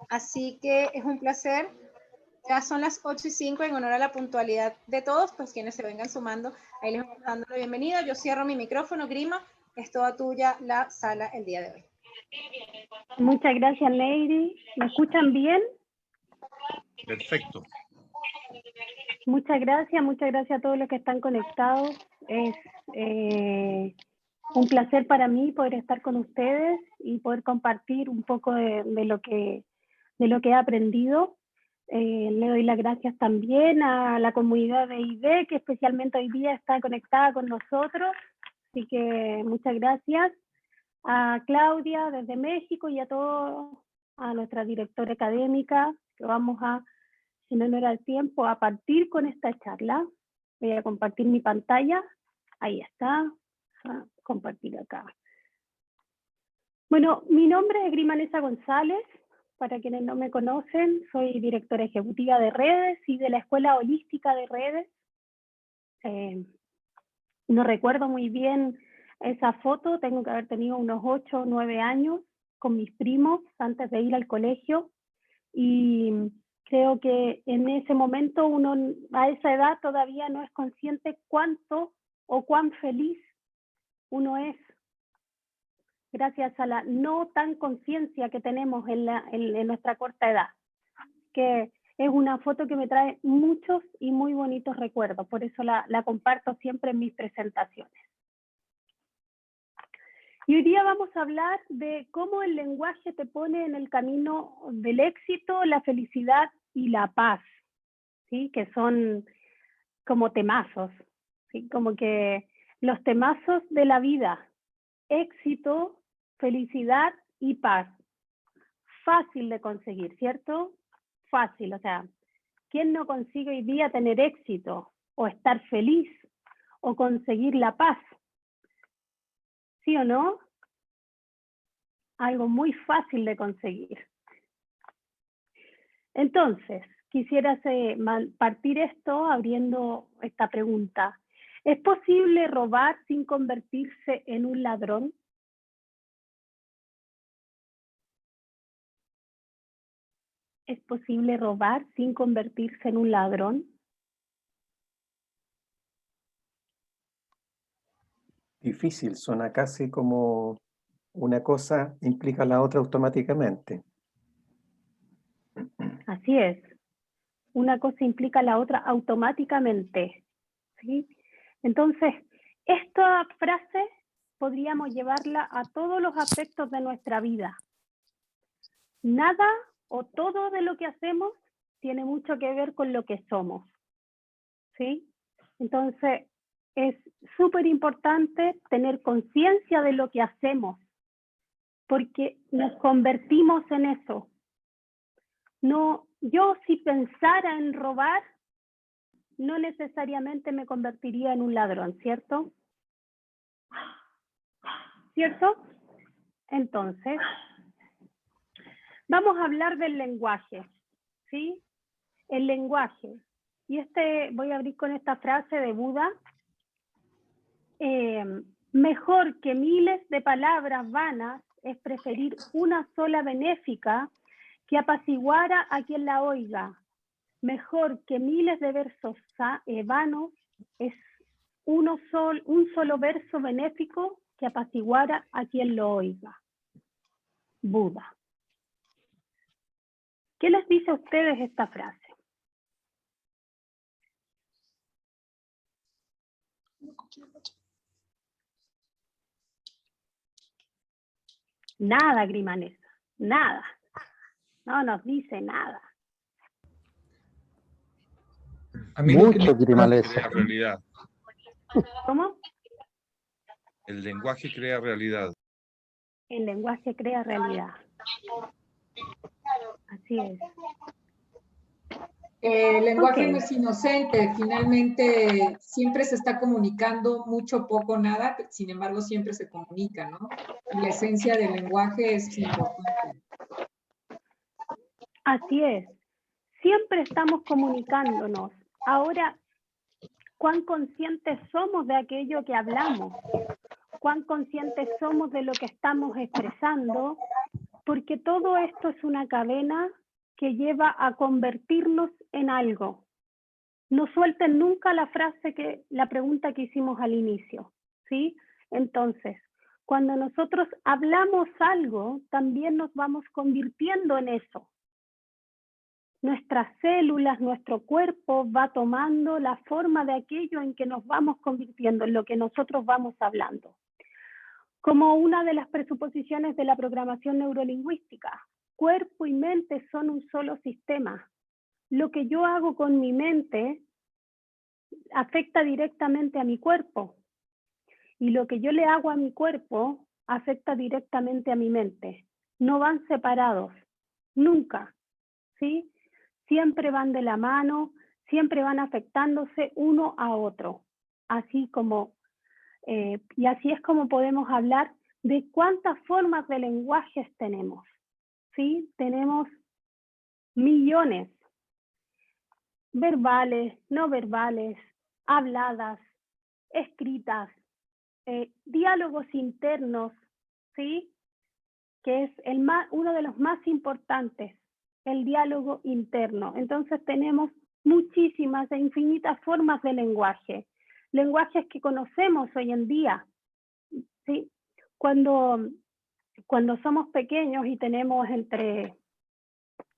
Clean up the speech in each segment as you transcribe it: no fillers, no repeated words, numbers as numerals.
Así que es un placer. Ya son las 8:05, en honor a la puntualidad de todos, pues quienes se vengan sumando, ahí les vamos dando la bienvenida. Yo cierro mi micrófono, Grima, es toda tuya la sala el día de hoy. Muchas gracias, Lady. ¿Me escuchan bien? Perfecto. Muchas gracias a todos los que están conectados. Es un placer para mí poder estar con ustedes y poder compartir un poco de lo que he aprendido. Le doy las gracias también a la comunidad de ID, que especialmente hoy día está conectada con nosotros. Así que muchas gracias a Claudia desde México y a nuestra directora académica, que vamos a, en honor al tiempo, a partir con esta charla. Voy a compartir mi pantalla. Ahí está. A compartir acá. Bueno, mi nombre es Grimanesa González. Para quienes no me conocen, soy directora ejecutiva de redes y de la Escuela Holística de Redes. No recuerdo muy bien esa foto, tengo que haber tenido unos 8 o 9 años con mis primos antes de ir al colegio, y creo que en ese momento uno a esa edad todavía no es consciente cuánto o cuán feliz uno es, gracias a la no tan conciencia que tenemos en nuestra corta edad, que es una foto que me trae muchos y muy bonitos recuerdos, por eso la comparto siempre en mis presentaciones. Y hoy día vamos a hablar de cómo el lenguaje te pone en el camino del éxito, la felicidad y la paz, ¿sí? Que son como temazos, ¿sí? Como que los temazos de la vida: éxito, felicidad y paz. Fácil de conseguir, ¿cierto? Fácil, o sea, ¿quién no consigue hoy día tener éxito o estar feliz o conseguir la paz? ¿Sí o no? Algo muy fácil de conseguir. Entonces, quisiera partir esto abriendo esta pregunta. ¿Es posible robar sin convertirse en un ladrón? ¿Es posible robar sin convertirse en un ladrón? Difícil, suena casi como una cosa implica la otra automáticamente. Así es. Una cosa implica la otra automáticamente, ¿sí? Entonces, esta frase podríamos llevarla a todos los aspectos de nuestra vida. Nada o todo de lo que hacemos tiene mucho que ver con lo que somos, ¿sí? Entonces, es súper importante tener conciencia de lo que hacemos, porque nos convertimos en eso. No, yo si pensara en robar, no necesariamente me convertiría en un ladrón, ¿cierto? ¿Cierto? Entonces, vamos a hablar del lenguaje, ¿sí? El lenguaje. Y voy a abrir con esta frase de Buda. Mejor que miles de palabras vanas es preferir una sola benéfica que apaciguara a quien la oiga. Mejor que miles de versos vanos es un solo verso benéfico que apaciguara a quien lo oiga. Buda. ¿Qué les dice a ustedes esta frase? Nada, Grimanesa, nada. No nos dice nada. A mí Mucho, Grimalesa. crea realidad. ¿Cómo? El lenguaje crea realidad. El lenguaje crea realidad. Así es. El lenguaje no es inocente, finalmente siempre se está comunicando mucho, poco, nada, sin embargo siempre se comunica, ¿no? Y la esencia del lenguaje es importante. Así es. Siempre estamos comunicándonos. Ahora, ¿cuán conscientes somos de aquello que hablamos? ¿Cuán conscientes somos de lo que estamos expresando? porque todo esto es una cadena que lleva a convertirnos en algo. No suelten nunca la pregunta que hicimos al inicio, ¿sí? Entonces, cuando nosotros hablamos algo, también nos vamos convirtiendo en eso. Nuestras células, nuestro cuerpo va tomando la forma de aquello en que nos vamos convirtiendo, en lo que nosotros vamos hablando. Como una de las presuposiciones de la programación neurolingüística, cuerpo y mente son un solo sistema. Lo que yo hago con mi mente afecta directamente a mi cuerpo. Y lo que yo le hago a mi cuerpo afecta directamente a mi mente. No van separados, nunca, ¿sí? Siempre van de la mano, siempre van afectándose uno a otro. Así como, y así es como podemos hablar de cuántas formas de lenguajes tenemos, ¿sí? Tenemos millones, verbales, no verbales, habladas, escritas, diálogos internos, ¿sí? Que es uno de los más importantes, el diálogo interno. Entonces tenemos muchísimas e infinitas formas de lenguaje, lenguajes que conocemos hoy en día, ¿sí? Cuando somos pequeños y tenemos entre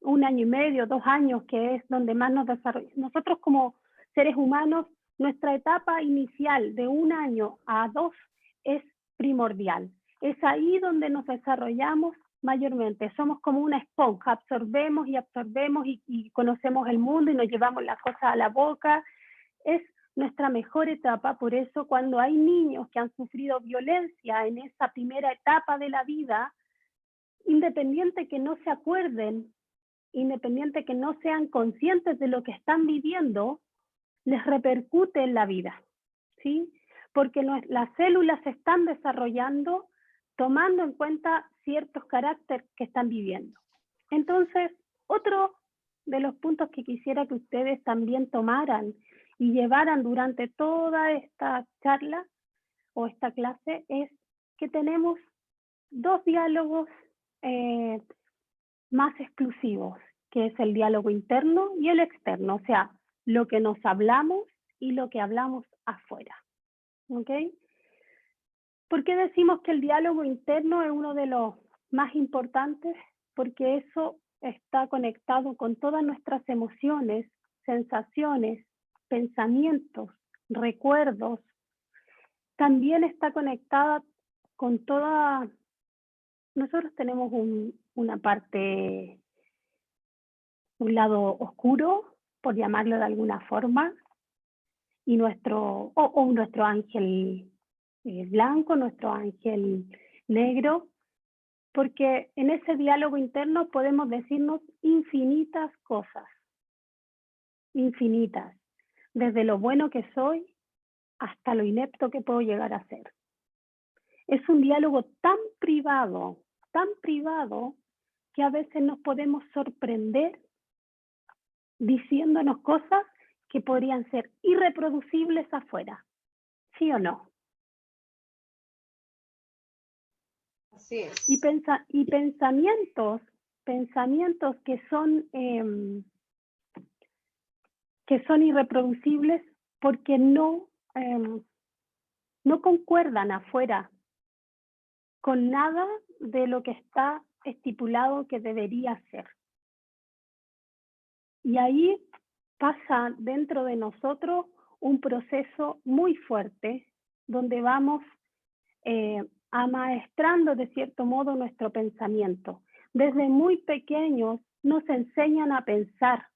1 año y medio, 2 años, que es donde más nos desarrollamos, nosotros como seres humanos, nuestra etapa inicial de 1 año a 2 es primordial. Es ahí donde nos desarrollamos mayormente. Somos como una esponja, absorbemos y conocemos el mundo y nos llevamos las cosas a la boca. Es nuestra mejor etapa, por eso cuando hay niños que han sufrido violencia en esa primera etapa de la vida, independiente que no se acuerden, independiente que no sean conscientes de lo que están viviendo, les repercute en la vida, ¿sí? Porque las células se están desarrollando tomando en cuenta ciertos caracteres que están viviendo. Entonces, otro de los puntos que quisiera que ustedes también tomaran y llevaran durante toda esta charla o esta clase es que tenemos 2 diálogos más exclusivos, que es el diálogo interno y el externo, o sea, lo que nos hablamos y lo que hablamos afuera. ¿Ok? ¿Por qué decimos que el diálogo interno es uno de los más importantes? Porque eso está conectado con todas nuestras emociones, sensaciones, pensamientos, recuerdos. También está conectada con toda... Nosotros tenemos una parte, un lado oscuro, por llamarlo de alguna forma, y nuestro ángel blanco, nuestro ángel negro, porque en ese diálogo interno podemos decirnos infinitas cosas, infinitas, desde lo bueno que soy hasta lo inepto que puedo llegar a ser. Es un diálogo tan privado, que a veces nos podemos sorprender diciéndonos cosas que podrían ser irreproducibles afuera. ¿Sí o no? Así es. Y pensamientos que son irreproducibles porque no concuerdan afuera con nada de lo que está estipulado que debería ser. Y ahí pasa dentro de nosotros un proceso muy fuerte donde vamos amaestrando de cierto modo nuestro pensamiento. Desde muy pequeños nos enseñan a pensar.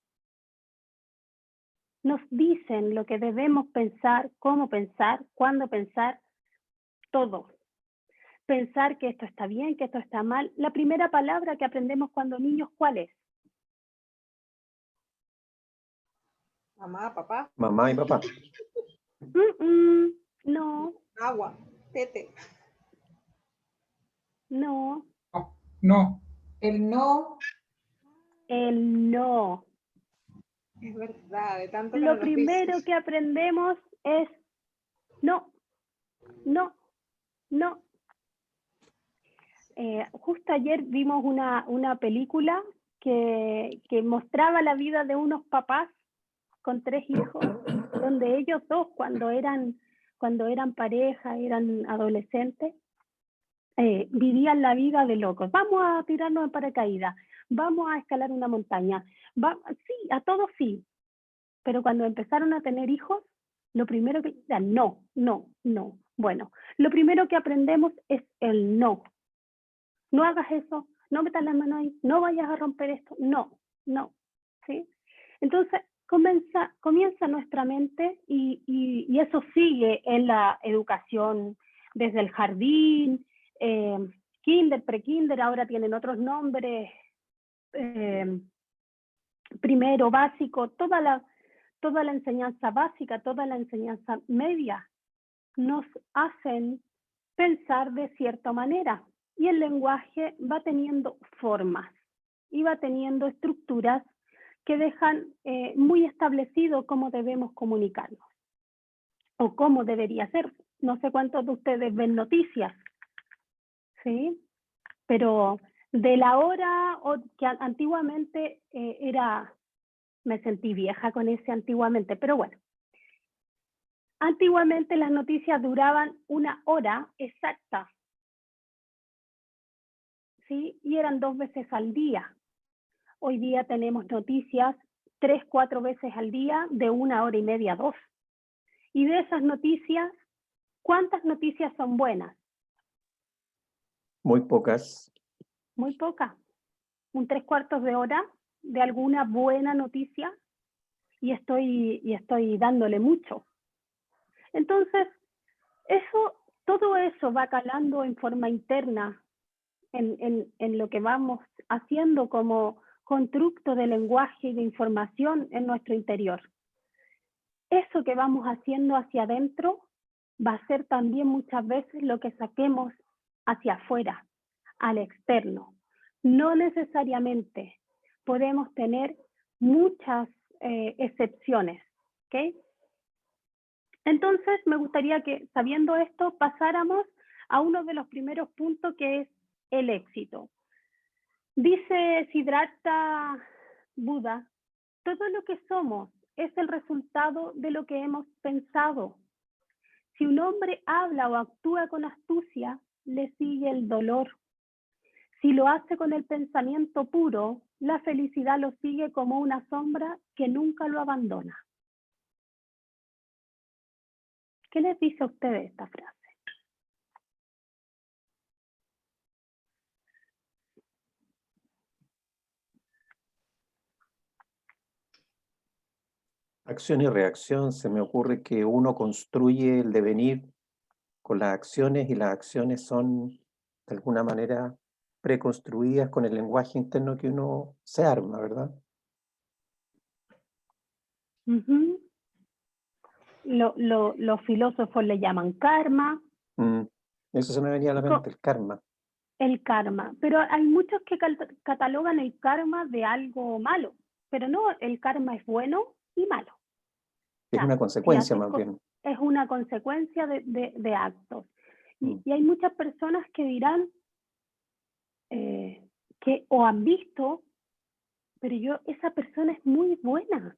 Nos dicen lo que debemos pensar, cómo pensar, cuándo pensar, todo. Pensar que esto está bien, que esto está mal. La primera palabra que aprendemos cuando niños, ¿cuál es? Mamá, papá. Mamá y papá. No. Agua, tete. No. No. El no. El no. Es verdad, de tanto que Lo nos primero dicen. que aprendemos es no, no, no. Justo ayer vimos una película que mostraba la vida de unos papás con 3 hijos, donde ellos dos, cuando eran pareja, eran adolescentes, vivían la vida de locos. Vamos a tirarnos en paracaídas, vamos a escalar una montaña. Sí, a todos sí. Pero cuando empezaron a tener hijos, lo primero que decían, no, no, no. Bueno, lo primero que aprendemos es el no. No hagas eso, no metas la mano ahí, no vayas a romper esto, no, no. ¿Sí? Entonces, comienza nuestra mente y eso sigue en la educación desde el jardín, kinder, prekinder, ahora tienen otros nombres, primero, básico, toda la enseñanza básica, toda la enseñanza media, nos hacen pensar de cierta manera. Y el lenguaje va teniendo formas y va teniendo estructuras que dejan muy establecido cómo debemos comunicarnos o cómo debería ser. No sé cuántos de ustedes ven noticias, ¿sí? Pero de la hora que antiguamente me sentí vieja con ese antiguamente, pero bueno. Antiguamente las noticias duraban 1 hora exacta, ¿sí? Y eran 2 veces al día. Hoy día tenemos noticias 3, 4 veces al día de 1 hora y media, 2. Y de esas noticias, ¿cuántas noticias son buenas? Muy pocas. Muy pocas. Un 3/4 de hora de alguna buena noticia y estoy dándole mucho. Entonces, todo eso va calando en forma interna en lo que vamos haciendo como constructo de lenguaje y de información en nuestro interior. Eso que vamos haciendo hacia adentro va a ser también muchas veces lo que saquemos hacia afuera, al externo. No necesariamente podemos tener muchas excepciones, ¿ok? Entonces me gustaría que, sabiendo esto, pasáramos a uno de los primeros puntos, que es el éxito. Dice Siddhartha Buda, todo lo que somos es el resultado de lo que hemos pensado. Si un hombre habla o actúa con astucia, le sigue el dolor. Si lo hace con el pensamiento puro, la felicidad lo sigue como una sombra que nunca lo abandona. ¿Qué les dice a ustedes esta frase? Acción y reacción, se me ocurre que uno construye el devenir con las acciones y las acciones son de alguna manera preconstruidas con el lenguaje interno que uno se arma, ¿verdad? Uh-huh. Los filósofos le llaman karma. Eso se me venía a la mente, el karma. El karma, pero hay muchos que catalogan el karma de algo malo, pero no, el karma es bueno y malo. Es una consecuencia más bien. Es una consecuencia de actos. Y hay muchas personas que dirán que o han visto, pero esa persona es muy buena.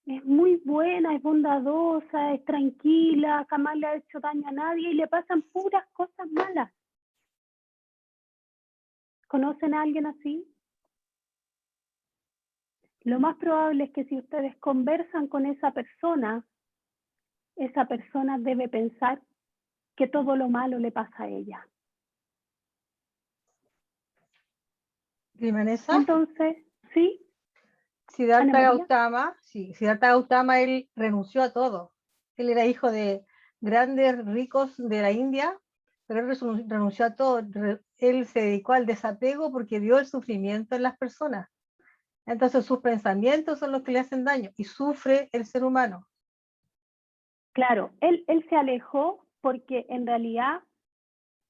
Es muy buena, es bondadosa, es tranquila, jamás le ha hecho daño a nadie y le pasan puras cosas malas. ¿Conocen a alguien así? Lo más probable es que si ustedes conversan con esa persona debe pensar que todo lo malo le pasa a ella. Grimanesa. Entonces, ¿sí? Siddhartha Gautama, él renunció a todo. Él era hijo de grandes ricos de la India, pero él renunció a todo. Él se dedicó al desapego porque vio el sufrimiento en las personas. Entonces sus pensamientos son los que le hacen daño y sufre el ser humano. Claro, él se alejó porque en realidad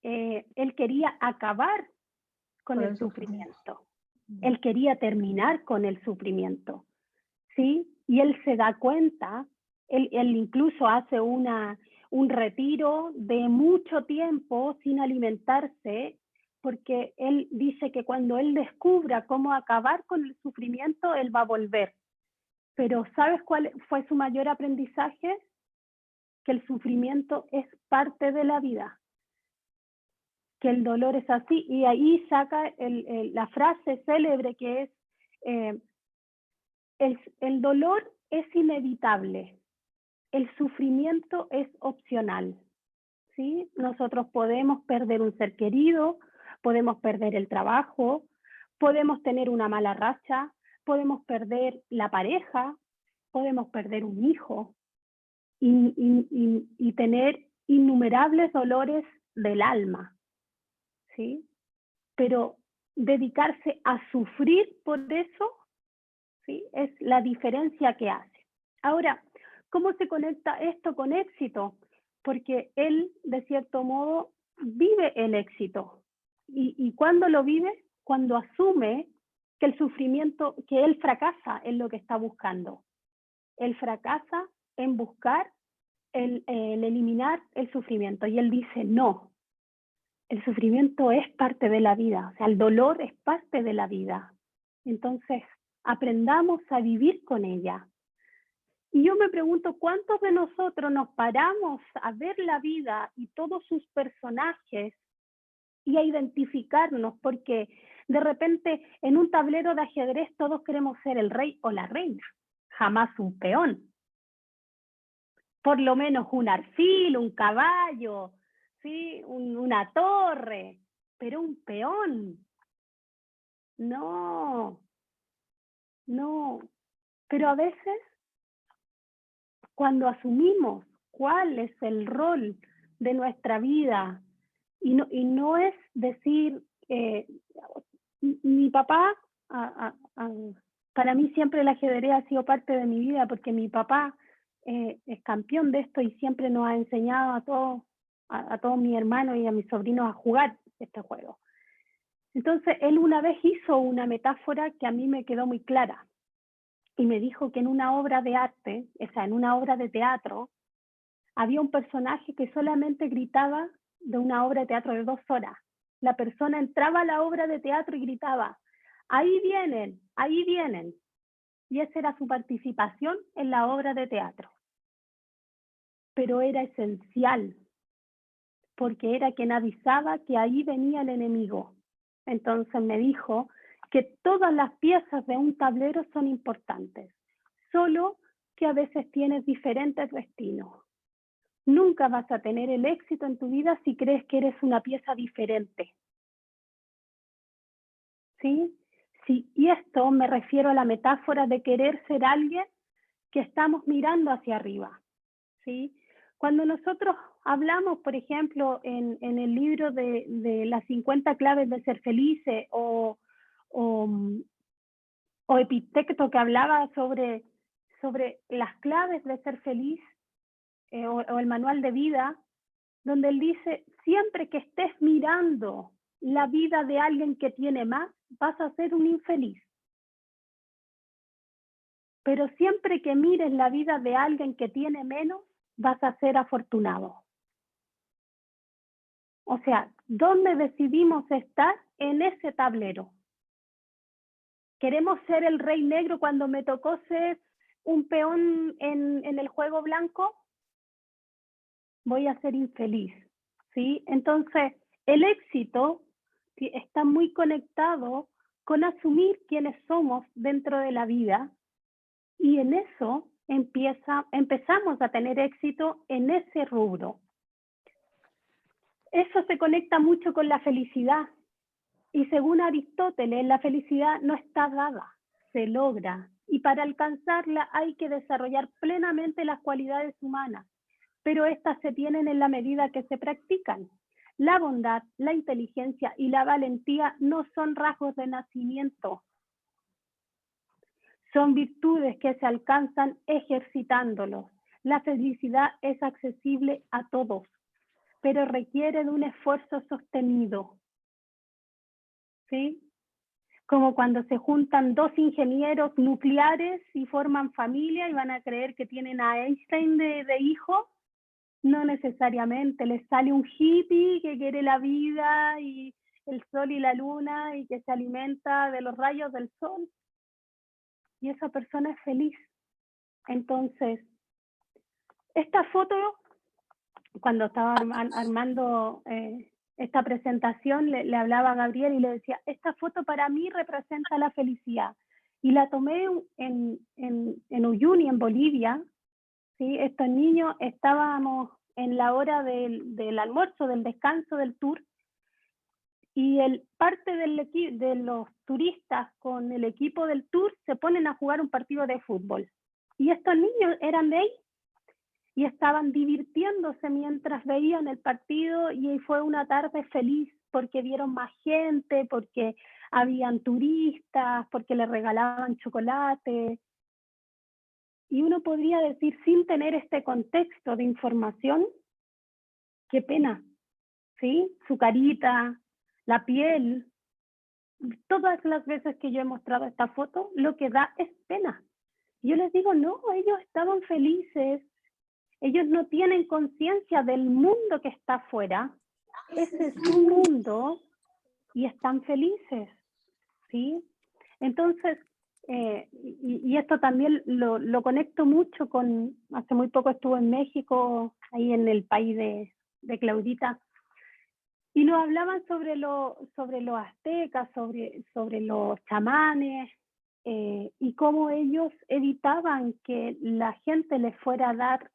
él quería acabar con el sufrimiento. Él quería terminar con el sufrimiento, ¿sí? Y él se da cuenta, él incluso hace un retiro de mucho tiempo sin alimentarse, porque él dice que cuando él descubra cómo acabar con el sufrimiento, él va a volver. Pero ¿sabes cuál fue su mayor aprendizaje? Que el sufrimiento es parte de la vida, que el dolor es así, y ahí saca la frase célebre que es, el dolor es inevitable, el sufrimiento es opcional, ¿sí? Nosotros podemos perder un ser querido, podemos perder el trabajo, podemos tener una mala racha, podemos perder la pareja, podemos perder un hijo y tener innumerables dolores del alma, ¿sí? Pero dedicarse a sufrir por eso, ¿sí? Es la diferencia que hace. Ahora, ¿cómo se conecta esto con éxito? Porque él, de cierto modo, vive el éxito. ¿Y cuándo lo vive? Cuando asume que el sufrimiento, que él fracasa en lo que está buscando. Él fracasa en buscar el eliminar el sufrimiento. Y él dice, no, el sufrimiento es parte de la vida, o sea, el dolor es parte de la vida. Entonces, aprendamos a vivir con ella. Y yo me pregunto, ¿cuántos de nosotros nos paramos a ver la vida y todos sus personajes y a identificarnos? Porque de repente en un tablero de ajedrez todos queremos ser el rey o la reina, jamás un peón. Por lo menos un alfil, un caballo, ¿sí? Una torre, pero un peón. No, no. Pero a veces, cuando asumimos cuál es el rol de nuestra vida, y no es decir, mi papá, para mí siempre el ajedrez ha sido parte de mi vida, porque mi papá es campeón de esto y siempre nos ha enseñado a todos mis hermanos y a mis sobrinos a jugar este juego. Entonces, él una vez hizo una metáfora que a mí me quedó muy clara y me dijo que en una obra de arte, o sea, en una obra de teatro, había un personaje que solamente gritaba de una obra de teatro de 2 horas. La persona entraba a la obra de teatro y gritaba, ahí vienen, ahí vienen. Y esa era su participación en la obra de teatro. Pero era esencial, porque era quien avisaba que ahí venía el enemigo. Entonces me dijo que todas las piezas de un tablero son importantes, solo que a veces tienes diferentes destinos. Nunca vas a tener el éxito en tu vida si crees que eres una pieza diferente. ¿Sí? Sí, y esto me refiero a la metáfora de querer ser alguien que estamos mirando hacia arriba. ¿Sí? Cuando nosotros hablamos, por ejemplo, en el libro de las 50 claves de ser felices o Epicteto, que hablaba sobre las claves de ser feliz, o el manual de vida, donde él dice, siempre que estés mirando la vida de alguien que tiene más, vas a ser un infeliz. Pero siempre que mires la vida de alguien que tiene menos, vas a ser afortunado. O sea, ¿dónde decidimos estar? En ese tablero. ¿Queremos ser el rey negro cuando me tocó ser un peón en el juego blanco? Voy a ser infeliz, ¿sí? Entonces, el éxito está muy conectado con asumir quiénes somos dentro de la vida, y en eso empezamos a tener éxito en ese rubro. Eso se conecta mucho con la felicidad, y según Aristóteles, la felicidad no está dada, se logra, y para alcanzarla hay que desarrollar plenamente las cualidades humanas, pero estas se tienen en la medida que se practican. La bondad, la inteligencia y la valentía no son rasgos de nacimiento. Son virtudes que se alcanzan ejercitándolos. La felicidad es accesible a todos, pero requiere de un esfuerzo sostenido. ¿Sí? Como cuando se juntan 2 ingenieros nucleares y forman familia y van a creer que tienen a Einstein de hijo. No necesariamente, les sale un hippie que quiere la vida y el sol y la luna y que se alimenta de los rayos del sol. Y esa persona es feliz. Entonces, esta foto, cuando estaba armando esta presentación, le hablaba a Gabriel y le decía, esta foto para mí representa la felicidad. Y la tomé en Uyuni, en Bolivia. ¿Sí? Estos niños estábamos en la hora del almuerzo, del descanso del tour, y parte de los turistas con el equipo del tour se ponen a jugar un partido de fútbol. Y estos niños eran de ahí y estaban divirtiéndose mientras veían el partido, y fue una tarde feliz porque vieron más gente, porque habían turistas, porque les regalaban chocolate. Y uno podría decir, sin tener este contexto de información, qué pena, ¿sí? Su carita, la piel, todas las veces que yo he mostrado esta foto, lo que da es pena. Yo les digo, no, ellos estaban felices, ellos no tienen conciencia del mundo que está afuera, ese es su mundo y están felices, ¿sí? Entonces, y esto también lo conecto mucho con, hace muy poco estuve en México, ahí en el país de Claudita, y nos hablaban sobre los aztecas, sobre los chamanes, y cómo ellos evitaban que la gente les fuera a dar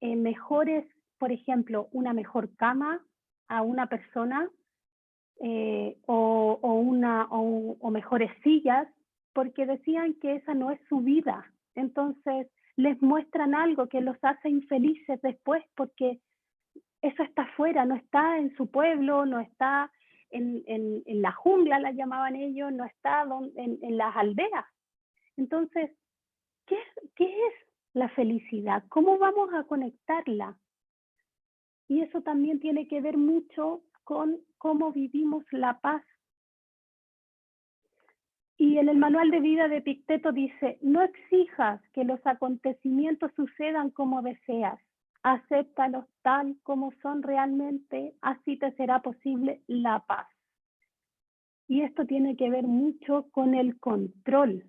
mejores, por ejemplo, una mejor cama a una persona, o mejores sillas, porque decían que esa no es su vida. Entonces les muestran algo que los hace infelices después, porque eso está afuera, no está en su pueblo, no está en la jungla, la llamaban ellos, no está en las aldeas. Entonces, ¿qué es la felicidad? ¿Cómo vamos a conectarla? Y eso también tiene que ver mucho con cómo vivimos la paz. Y en el manual de vida de Epicteto dice, no exijas que los acontecimientos sucedan como deseas, acéptalos tal como son realmente, así te será posible la paz. Y esto tiene que ver mucho con el control,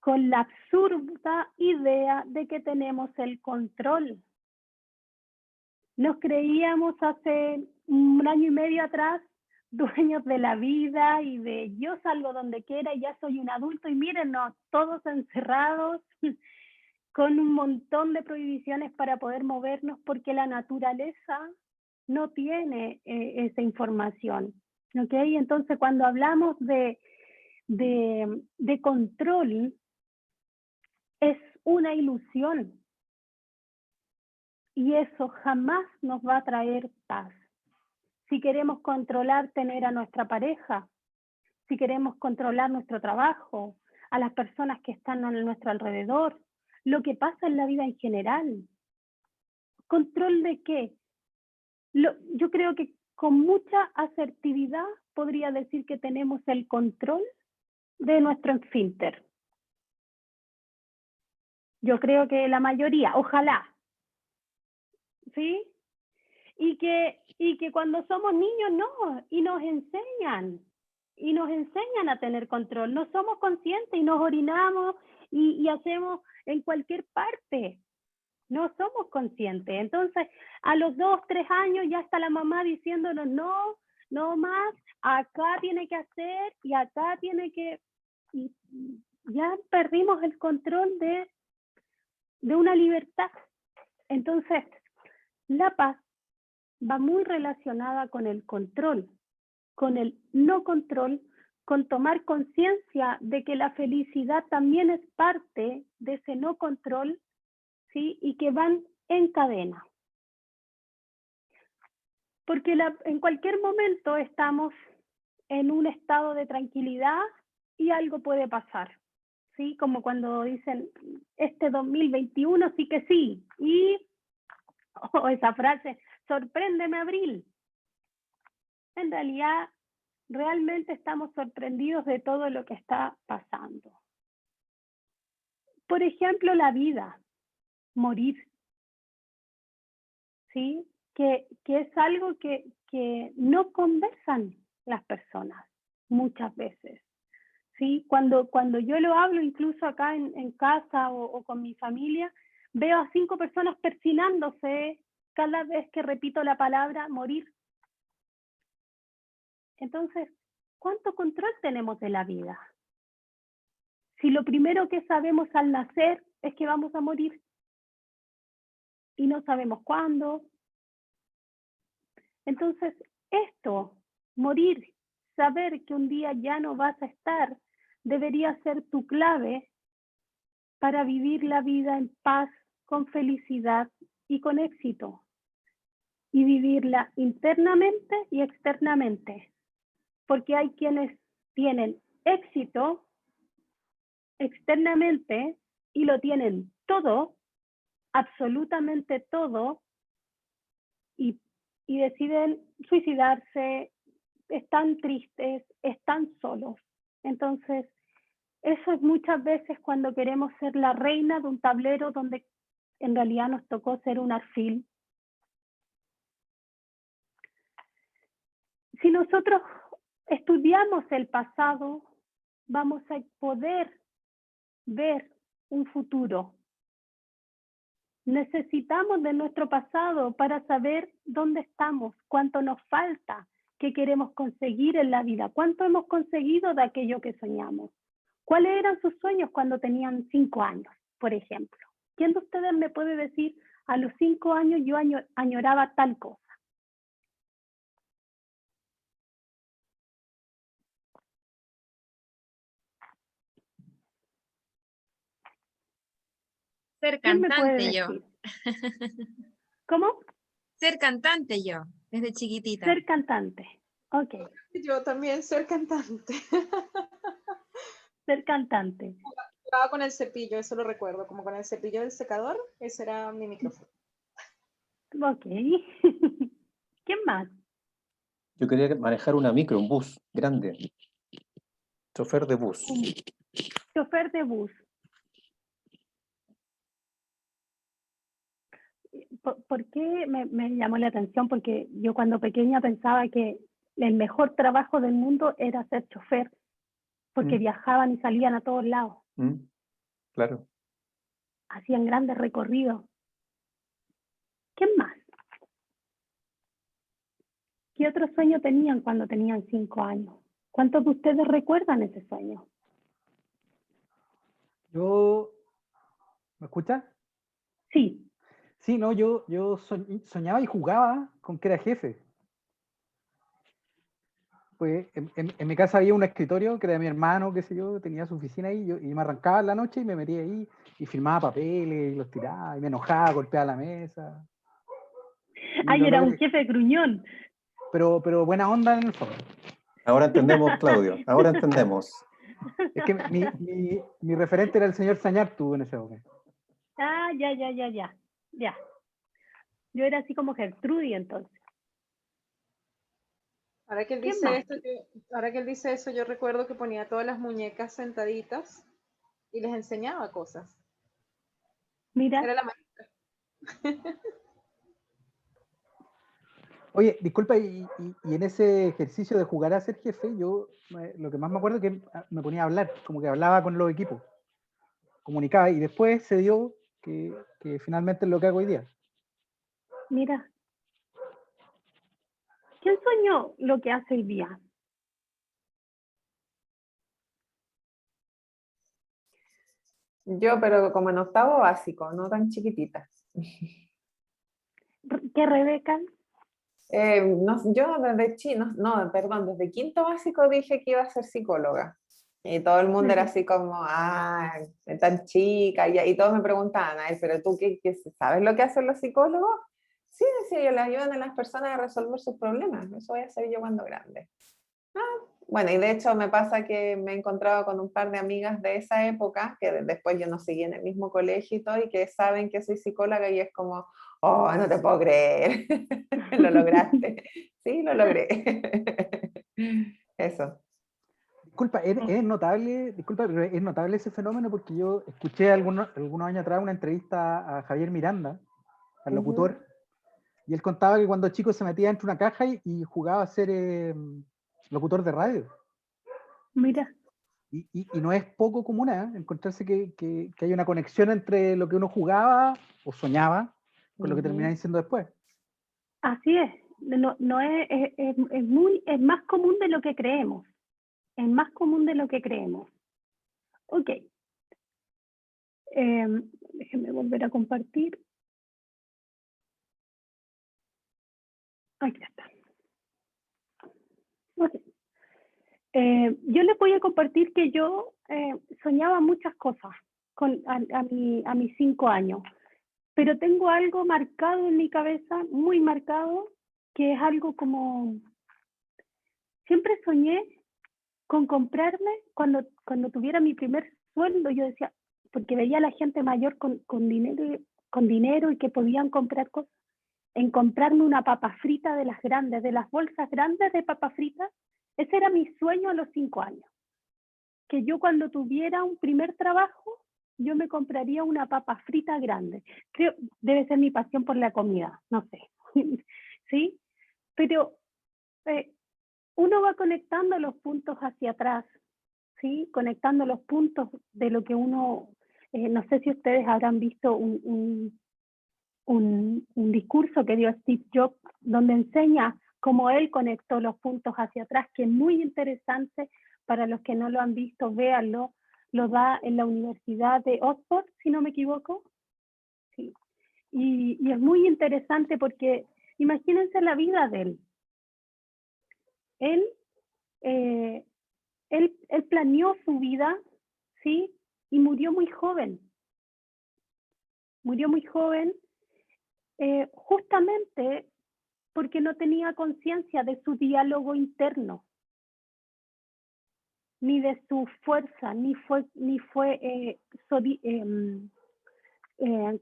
con la absurda idea de que tenemos el control. Nos creíamos hace un año y medio atrás dueños de la vida y de yo salgo donde quiera y ya soy un adulto, y mírennos, todos encerrados con un montón de prohibiciones para poder movernos, porque la naturaleza no tiene esa información. ¿Okay? Entonces, cuando hablamos de control, es una ilusión. Y eso jamás nos va a traer paz. Si queremos controlar, tener a nuestra pareja, si queremos controlar nuestro trabajo, a las personas que están a nuestro alrededor, lo que pasa en la vida en general. ¿Control de qué? Yo creo que con mucha asertividad podría decir que tenemos el control de nuestro esfínter. Yo creo que la mayoría, ojalá. ¿Sí? Y que cuando somos niños no, y nos enseñan a tener control. No somos conscientes y nos orinamos y hacemos en cualquier parte. No somos conscientes. Entonces, a los 2, 3 años ya está la mamá diciéndonos, no más, acá tiene que hacer y acá tiene que... Y ya perdimos el control de una libertad. Entonces, la paz va muy relacionada con el control, con el no control, con tomar conciencia de que la felicidad también es parte de ese no control, ¿sí? Y que van en cadena. Porque en cualquier momento estamos en un estado de tranquilidad y algo puede pasar, ¿sí? Como cuando dicen, este 2021 sí que sí, y esa frase, sorpréndeme abril. En realidad, realmente estamos sorprendidos de todo lo que está pasando. Por ejemplo, la vida, morir. ¿Sí? que es algo que no conversan las personas muchas veces. ¿Sí? Cuando yo lo hablo, incluso acá en casa o con mi familia, veo a 5 personas persinándose cada vez que repito la palabra morir. Entonces, ¿cuánto control tenemos de la vida? Si lo primero que sabemos al nacer es que vamos a morir y no sabemos cuándo. Entonces, esto, morir, saber que un día ya no vas a estar, debería ser tu clave para vivir la vida en paz, con felicidad y con éxito. Y vivirla internamente y externamente. Porque hay quienes tienen éxito externamente y lo tienen todo, absolutamente todo, y deciden suicidarse, están tristes, están solos. Entonces, eso es muchas veces cuando queremos ser la reina de un tablero donde en realidad nos tocó ser un alfil. Si nosotros estudiamos el pasado, vamos a poder ver un futuro. Necesitamos de nuestro pasado para saber dónde estamos, cuánto nos falta, qué queremos conseguir en la vida, cuánto hemos conseguido de aquello que soñamos. ¿Cuáles eran sus sueños cuando tenían 5 años, por ejemplo? ¿Quién de ustedes me puede decir, a los 5 años yo añoraba tal cosa? Ser ¿Quién me puede cantante yo. decir? ¿Cómo? Ser cantante yo, desde chiquitita. Ser cantante. Ok, Yo también ser cantante. ser cantante. Jugaba con el cepillo, eso lo recuerdo, como con el cepillo del secador, ese era mi micrófono. Ok. ¿Quién más? Yo quería manejar una micro, un bus grande. Chofer de bus. Un chofer de bus. ¿Por qué me llamó la atención? Porque yo cuando pequeña pensaba que el mejor trabajo del mundo era ser chofer, porque viajaban y salían a todos lados, Claro. hacían grandes recorridos. ¿Quién más? ¿Qué otro sueño tenían cuando tenían 5 años? ¿Cuántos de ustedes recuerdan ese sueño? ¿Me escuchas? Sí. Sí, no, yo soñaba y jugaba con que era jefe. Pues en mi casa había un escritorio que era de mi hermano, qué sé yo, tenía su oficina ahí, y me arrancaba en la noche y me metía ahí y firmaba papeles y los tiraba y me enojaba, golpeaba la mesa. Ay, era un jefe gruñón. Pero buena onda en el fondo. Ahora entendemos, Claudio, ahora entendemos. Es que mi referente era el señor Sañartu en ese momento. Ah, ya. Yo era así como Gertrudis entonces. Ahora que él dice eso, yo recuerdo que ponía todas las muñecas sentaditas y les enseñaba cosas. Mira. Era la maestra. Oye, disculpa, y en ese ejercicio de jugar a ser jefe, yo lo que más me acuerdo es que me ponía a hablar, como que hablaba con los equipos, comunicaba, y después se dio que finalmente es lo que hago hoy día. Mira. ¿Quién soñó lo que hace hoy día? Yo, pero como en octavo básico, no tan chiquitita. ¿Qué, Rebeca? Yo desde quinto básico dije que iba a ser psicóloga. Y todo el mundo era así como, ay, tan chica, y todos me preguntaban, ay, pero tú, ¿sabes lo que hacen los psicólogos? Sí, decía yo, le ayudan a las personas a resolver sus problemas, eso voy a hacer yo cuando grande. Bueno, y de hecho me pasa que me he encontrado con un par de amigas de esa época, que después yo no seguí en el mismo colegio y todo, y que saben que soy psicóloga y es como, oh, no te puedo creer, lo lograste. Sí, lo logré. Eso. Disculpa, es notable ese fenómeno porque yo escuché algunos años atrás una entrevista a Javier Miranda, al locutor, Y él contaba que cuando chico se metía dentro de una caja y jugaba a ser locutor de radio. Mira, Y no es poco común encontrarse que hay una conexión entre lo que uno jugaba o soñaba con lo que termina diciendo después. así es. No es más común de lo que creemos. Es más común de lo que creemos. Ok. Déjenme volver a compartir. Aquí está. Ok. Yo les voy a compartir que yo soñaba muchas cosas a mis 5 años, pero tengo algo marcado en mi cabeza, muy marcado, que es algo como, siempre soñé con comprarme, cuando tuviera mi primer sueldo, yo decía, porque veía a la gente mayor con dinero y que podían comprar cosas, en comprarme una papa frita de las grandes, de las bolsas grandes de papa frita. Ese era mi sueño a los 5 años. Que yo cuando tuviera un primer trabajo, yo me compraría una papa frita grande. Creo, debe ser mi pasión por la comida, no sé. ¿Sí? Pero uno va conectando los puntos hacia atrás, ¿sí? Conectando los puntos de lo que uno, no sé si ustedes habrán visto un discurso que dio Steve Jobs, donde enseña cómo él conectó los puntos hacia atrás, que es muy interesante. Para los que no lo han visto, véanlo. Lo da en la Universidad de Oxford, si no me equivoco. Sí. Y es muy interesante porque imagínense la vida de él. Él planeó su vida, ¿sí? Y murió muy joven. Murió muy joven, justamente porque no tenía conciencia de su diálogo interno, ni de su fuerza,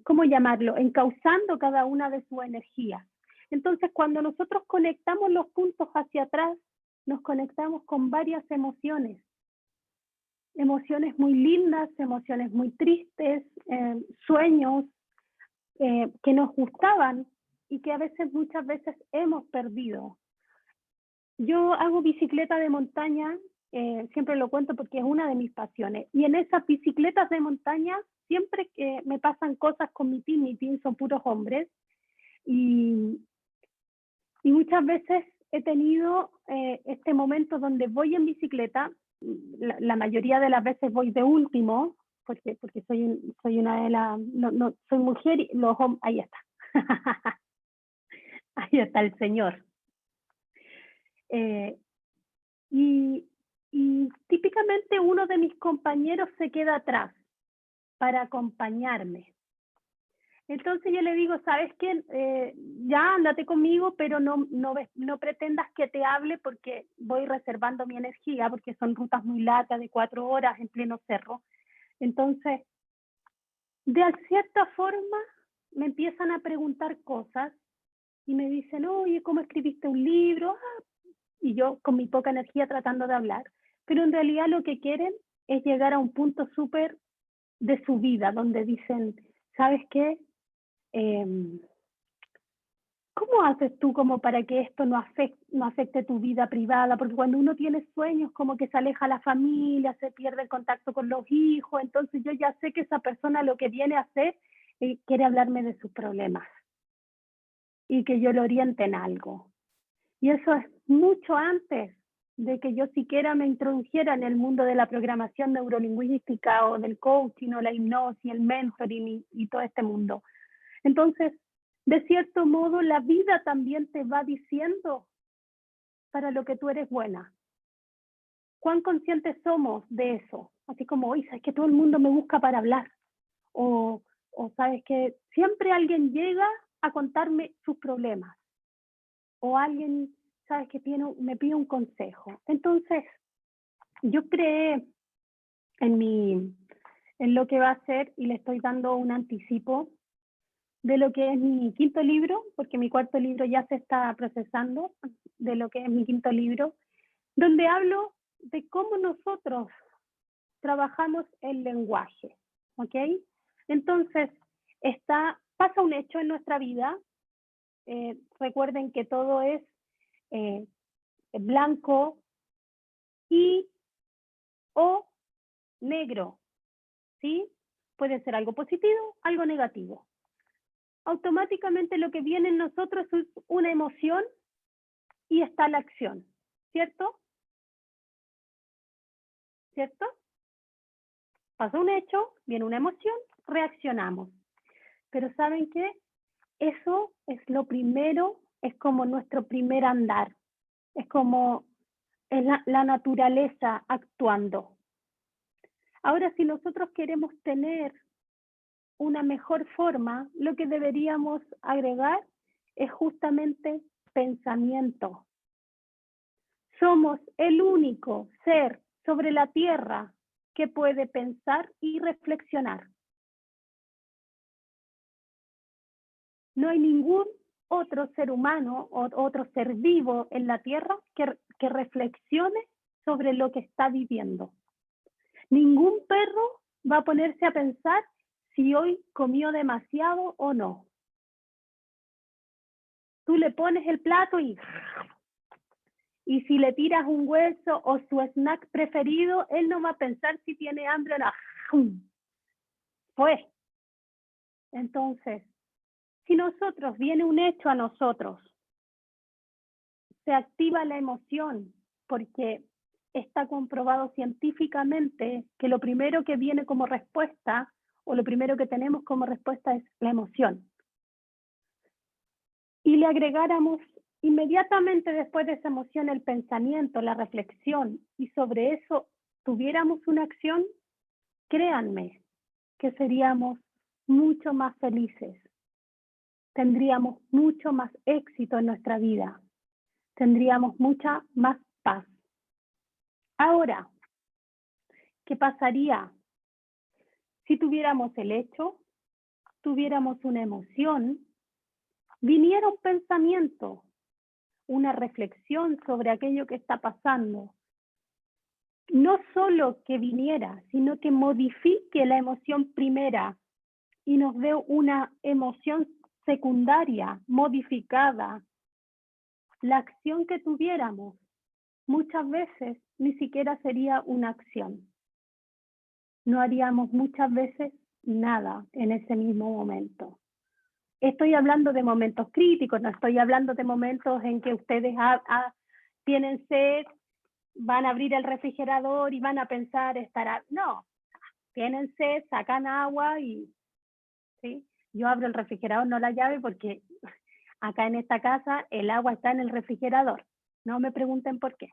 ¿cómo llamarlo? Encauzando cada una de sus energías. Entonces, cuando nosotros conectamos los puntos hacia atrás, nos conectamos con varias emociones. Emociones muy lindas, emociones muy tristes, sueños que nos gustaban y que muchas veces hemos perdido. Yo hago bicicleta de montaña, siempre lo cuento porque es una de mis pasiones. Y en esas bicicletas de montaña, siempre que me pasan cosas con mi team son puros hombres. Y muchas veces he tenido este momento donde voy en bicicleta, la mayoría de las veces voy de último, porque soy una de las, no, soy mujer y los hombres, ahí está. Ahí está el señor. Y típicamente uno de mis compañeros se queda atrás para acompañarme. Entonces yo le digo, ¿sabes qué? Ya ándate conmigo, pero no pretendas que te hable porque voy reservando mi energía, porque son rutas muy largas de 4 horas en pleno cerro. Entonces, de cierta forma, me empiezan a preguntar cosas y me dicen, oye, ¿cómo escribiste un libro? Y yo con mi poca energía tratando de hablar. Pero en realidad lo que quieren es llegar a un punto súper de su vida, donde dicen, ¿sabes qué? ¿Cómo haces tú como para que esto no afecte tu vida privada? Porque cuando uno tiene sueños, como que se aleja la familia, se pierde el contacto con los hijos, entonces yo ya sé que esa persona lo que viene a hacer quiere hablarme de sus problemas y que yo lo oriente en algo. Y eso es mucho antes de que yo siquiera me introdujera en el mundo de la programación neurolingüística o del coaching o la hipnosis, el mentoring y todo este mundo. Entonces, de cierto modo, la vida también te va diciendo para lo que tú eres buena. ¿Cuán conscientes somos de eso? Así como, oye, sabes que todo el mundo me busca para hablar. O sabes que siempre alguien llega a contarme sus problemas. O alguien, sabes que me pide un consejo. Entonces, yo creé en lo que va a ser y le estoy dando un anticipo de lo que es mi 5.º libro, porque mi 4.º libro ya se está procesando, de lo que es mi 5.º libro, donde hablo de cómo nosotros trabajamos el lenguaje, ¿ok? Entonces, pasa un hecho en nuestra vida, recuerden que todo es blanco o negro, ¿sí? Puede ser algo positivo, algo negativo. Automáticamente lo que viene en nosotros es una emoción y está la acción, ¿cierto? ¿Cierto? Pasa un hecho, viene una emoción, reaccionamos. Pero ¿saben qué? Eso es lo primero, es como nuestro primer andar. Es como la naturaleza actuando. Ahora, si nosotros queremos tener una mejor forma, lo que deberíamos agregar es justamente pensamiento. Somos el único ser sobre la tierra que puede pensar y reflexionar. No hay ningún otro ser humano o otro ser vivo en la tierra que reflexione sobre lo que está viviendo. Ningún perro va a ponerse a pensar si hoy comió demasiado o no. Tú le pones el plato y si le tiras un hueso o su snack preferido, él no va a pensar si tiene hambre o no. Pues, entonces, si nosotros viene un hecho a nosotros, se activa la emoción, porque está comprobado científicamente que lo primero que viene como respuesta, o lo primero que tenemos como respuesta es la emoción. Y le agregáramos inmediatamente después de esa emoción el pensamiento, la reflexión, y sobre eso tuviéramos una acción, créanme que seríamos mucho más felices. Tendríamos mucho más éxito en nuestra vida. Tendríamos mucha más paz. Ahora, ¿qué pasaría si tuviéramos el hecho, tuviéramos una emoción, viniera un pensamiento, una reflexión sobre aquello que está pasando? No solo que viniera, sino que modifique la emoción primera y nos dé una emoción secundaria, modificada. La acción que tuviéramos muchas veces ni siquiera sería una acción. No haríamos muchas veces nada en ese mismo momento. Estoy hablando de momentos críticos, no estoy hablando de momentos en que ustedes tienen sed, van a abrir el refrigerador y van a pensar, no, tienen sed, sacan agua y, ¿sí? Yo abro el refrigerador, no la llave, porque acá en esta casa el agua está en el refrigerador. No me pregunten por qué,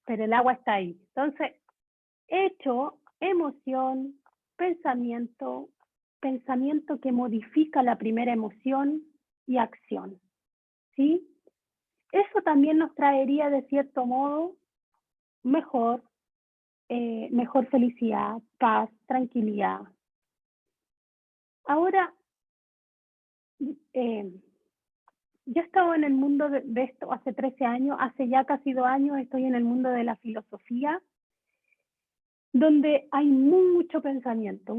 pero el agua está ahí. Entonces, hecho, emoción, pensamiento que modifica la primera emoción y acción, ¿sí? Eso también nos traería de cierto modo mejor felicidad, paz, tranquilidad. Ahora, yo estaba en el mundo de esto hace 13 años, hace ya casi 2 años estoy en el mundo de la filosofía, donde hay mucho pensamiento,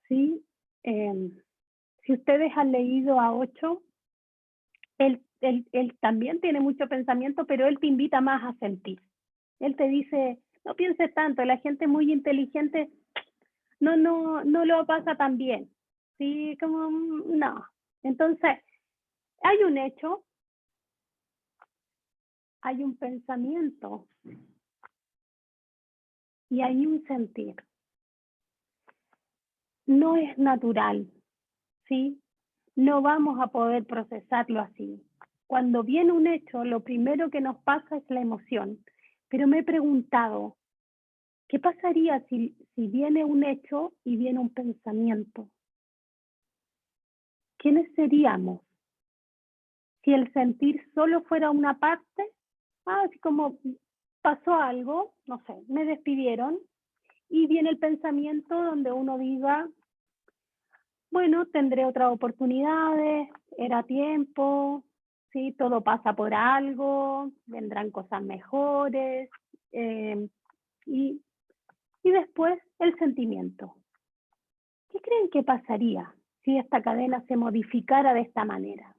¿sí? Si ustedes han leído a Osho, él también tiene mucho pensamiento, pero él te invita más a sentir. Él te dice, no pienses tanto, la gente muy inteligente no lo pasa tan bien, ¿sí? Como, no. Entonces, hay un hecho, hay un pensamiento y hay un sentir. No es natural, ¿sí? No vamos a poder procesarlo así. Cuando viene un hecho, lo primero que nos pasa es la emoción. Pero me he preguntado, ¿qué pasaría si viene un hecho y viene un pensamiento? ¿Quiénes seríamos? Si el sentir solo fuera una parte, así como pasó algo, no sé, me despidieron, y viene el pensamiento donde uno diga, bueno, tendré otras oportunidades, era tiempo, ¿sí? Todo pasa por algo, vendrán cosas mejores, y después el sentimiento. ¿Qué creen que pasaría si esta cadena se modificara de esta manera.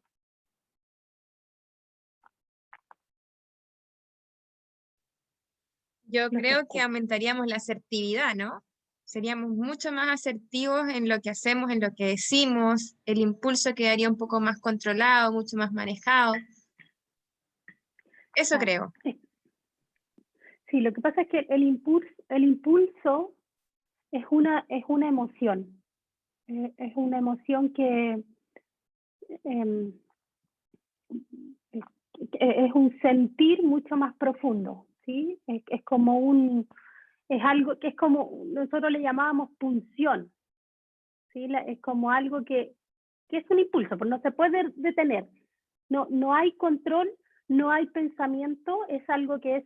Yo Los creo que escucho. aumentaríamos la asertividad, ¿no? Seríamos mucho más asertivos en lo que hacemos, en lo que decimos, el impulso quedaría un poco más controlado, mucho más manejado. Eso creo. Sí, lo que pasa es que el impulso es una emoción. Es una emoción que es un sentir mucho más profundo, ¿sí? Es como es algo que es como, nosotros le llamábamos pulsión, ¿sí? Es como algo que es un impulso, pero no se puede detener. No hay control, no hay pensamiento, es algo que es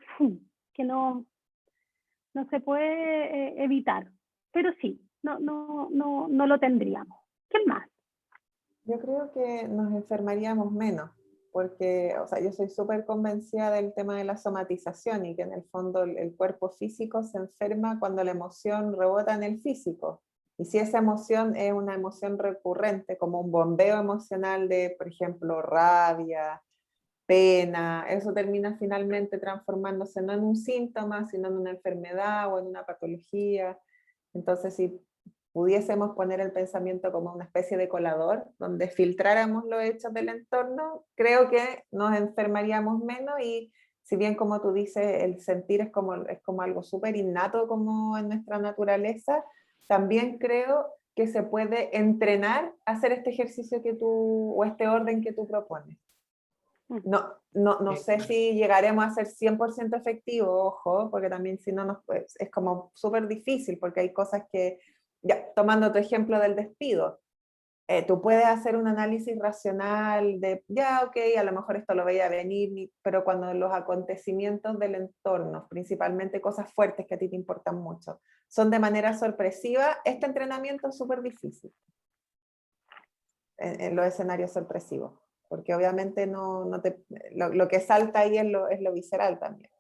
que no se puede evitar. Pero sí, no lo tendríamos. ¿Qué más? Yo creo que nos enfermaríamos menos, porque, o sea, yo soy súper convencida del tema de la somatización y que en el fondo el cuerpo físico se enferma cuando la emoción rebota en el físico. Y si esa emoción es una emoción recurrente, como un bombeo emocional de, por ejemplo, rabia, pena, eso termina finalmente transformándose no en un síntoma, sino en una enfermedad o en una patología. Entonces, si pudiésemos poner el pensamiento como una especie de colador, donde filtráramos los hechos del entorno, creo que nos enfermaríamos menos y si bien como tú dices, el sentir es como algo súper innato como en nuestra naturaleza, también creo que se puede entrenar a hacer este ejercicio que tú, o este orden que tú propones. No sé si llegaremos a ser 100% efectivos, ojo, porque también si no pues, es como súper difícil, porque hay cosas que, ya, tomando tu ejemplo del despido, tú puedes hacer un análisis racional de, ya, ok, a lo mejor esto lo veía venir, pero cuando los acontecimientos del entorno, principalmente cosas fuertes que a ti te importan mucho, son de manera sorpresiva, este entrenamiento es súper difícil en los escenarios sorpresivos. Porque obviamente lo que salta ahí es lo visceral también.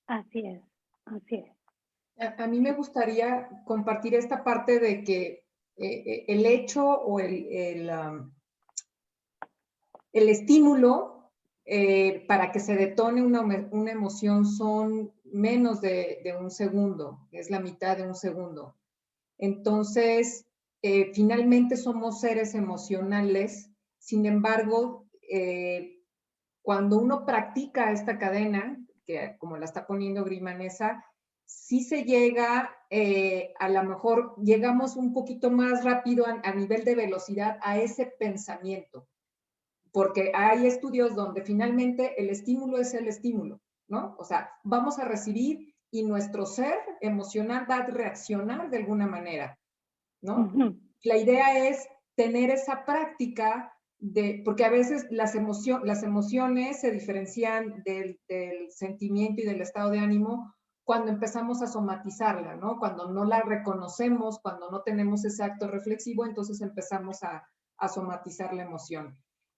Así es. A mí me gustaría compartir esta parte de que el hecho o el estímulo para que se detone una emoción son menos de un segundo, es la mitad de un segundo. Entonces, finalmente somos seres emocionales, sin embargo, cuando uno practica esta cadena, que como la está poniendo Grimanesa, sí se llega, a lo mejor llegamos un poquito más rápido a nivel de velocidad a ese pensamiento, porque hay estudios donde finalmente el estímulo es el estímulo, ¿no? O sea, vamos a recibir y nuestro ser emocional va a reaccionar de alguna manera, ¿no? La idea es tener esa práctica porque a veces las emociones se diferencian del sentimiento y del estado de ánimo cuando empezamos a somatizarla, ¿no? Cuando no la reconocemos, cuando no tenemos ese acto reflexivo, entonces empezamos a somatizar la emoción.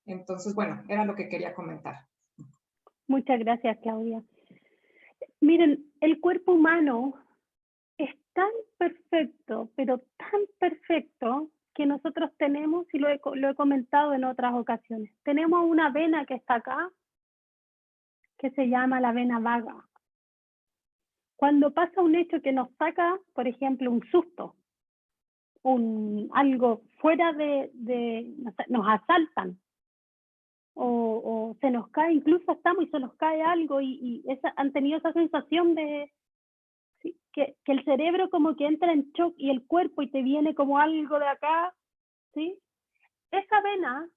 Entonces, bueno, era lo que quería comentar. Muchas gracias, Claudia. Miren, el cuerpo humano es tan perfecto, pero tan perfecto, que nosotros tenemos, y lo he comentado en otras ocasiones, tenemos una vena que está acá, que se llama la vena vaga. Cuando pasa un hecho que nos saca, por ejemplo, un susto, algo fuera nos asaltan, o se nos cae, incluso estamos y se nos cae algo, y han tenido esa sensación de ¿sí? que el cerebro como que entra en shock y el cuerpo y te viene como algo de acá, ¿sí? Esa vena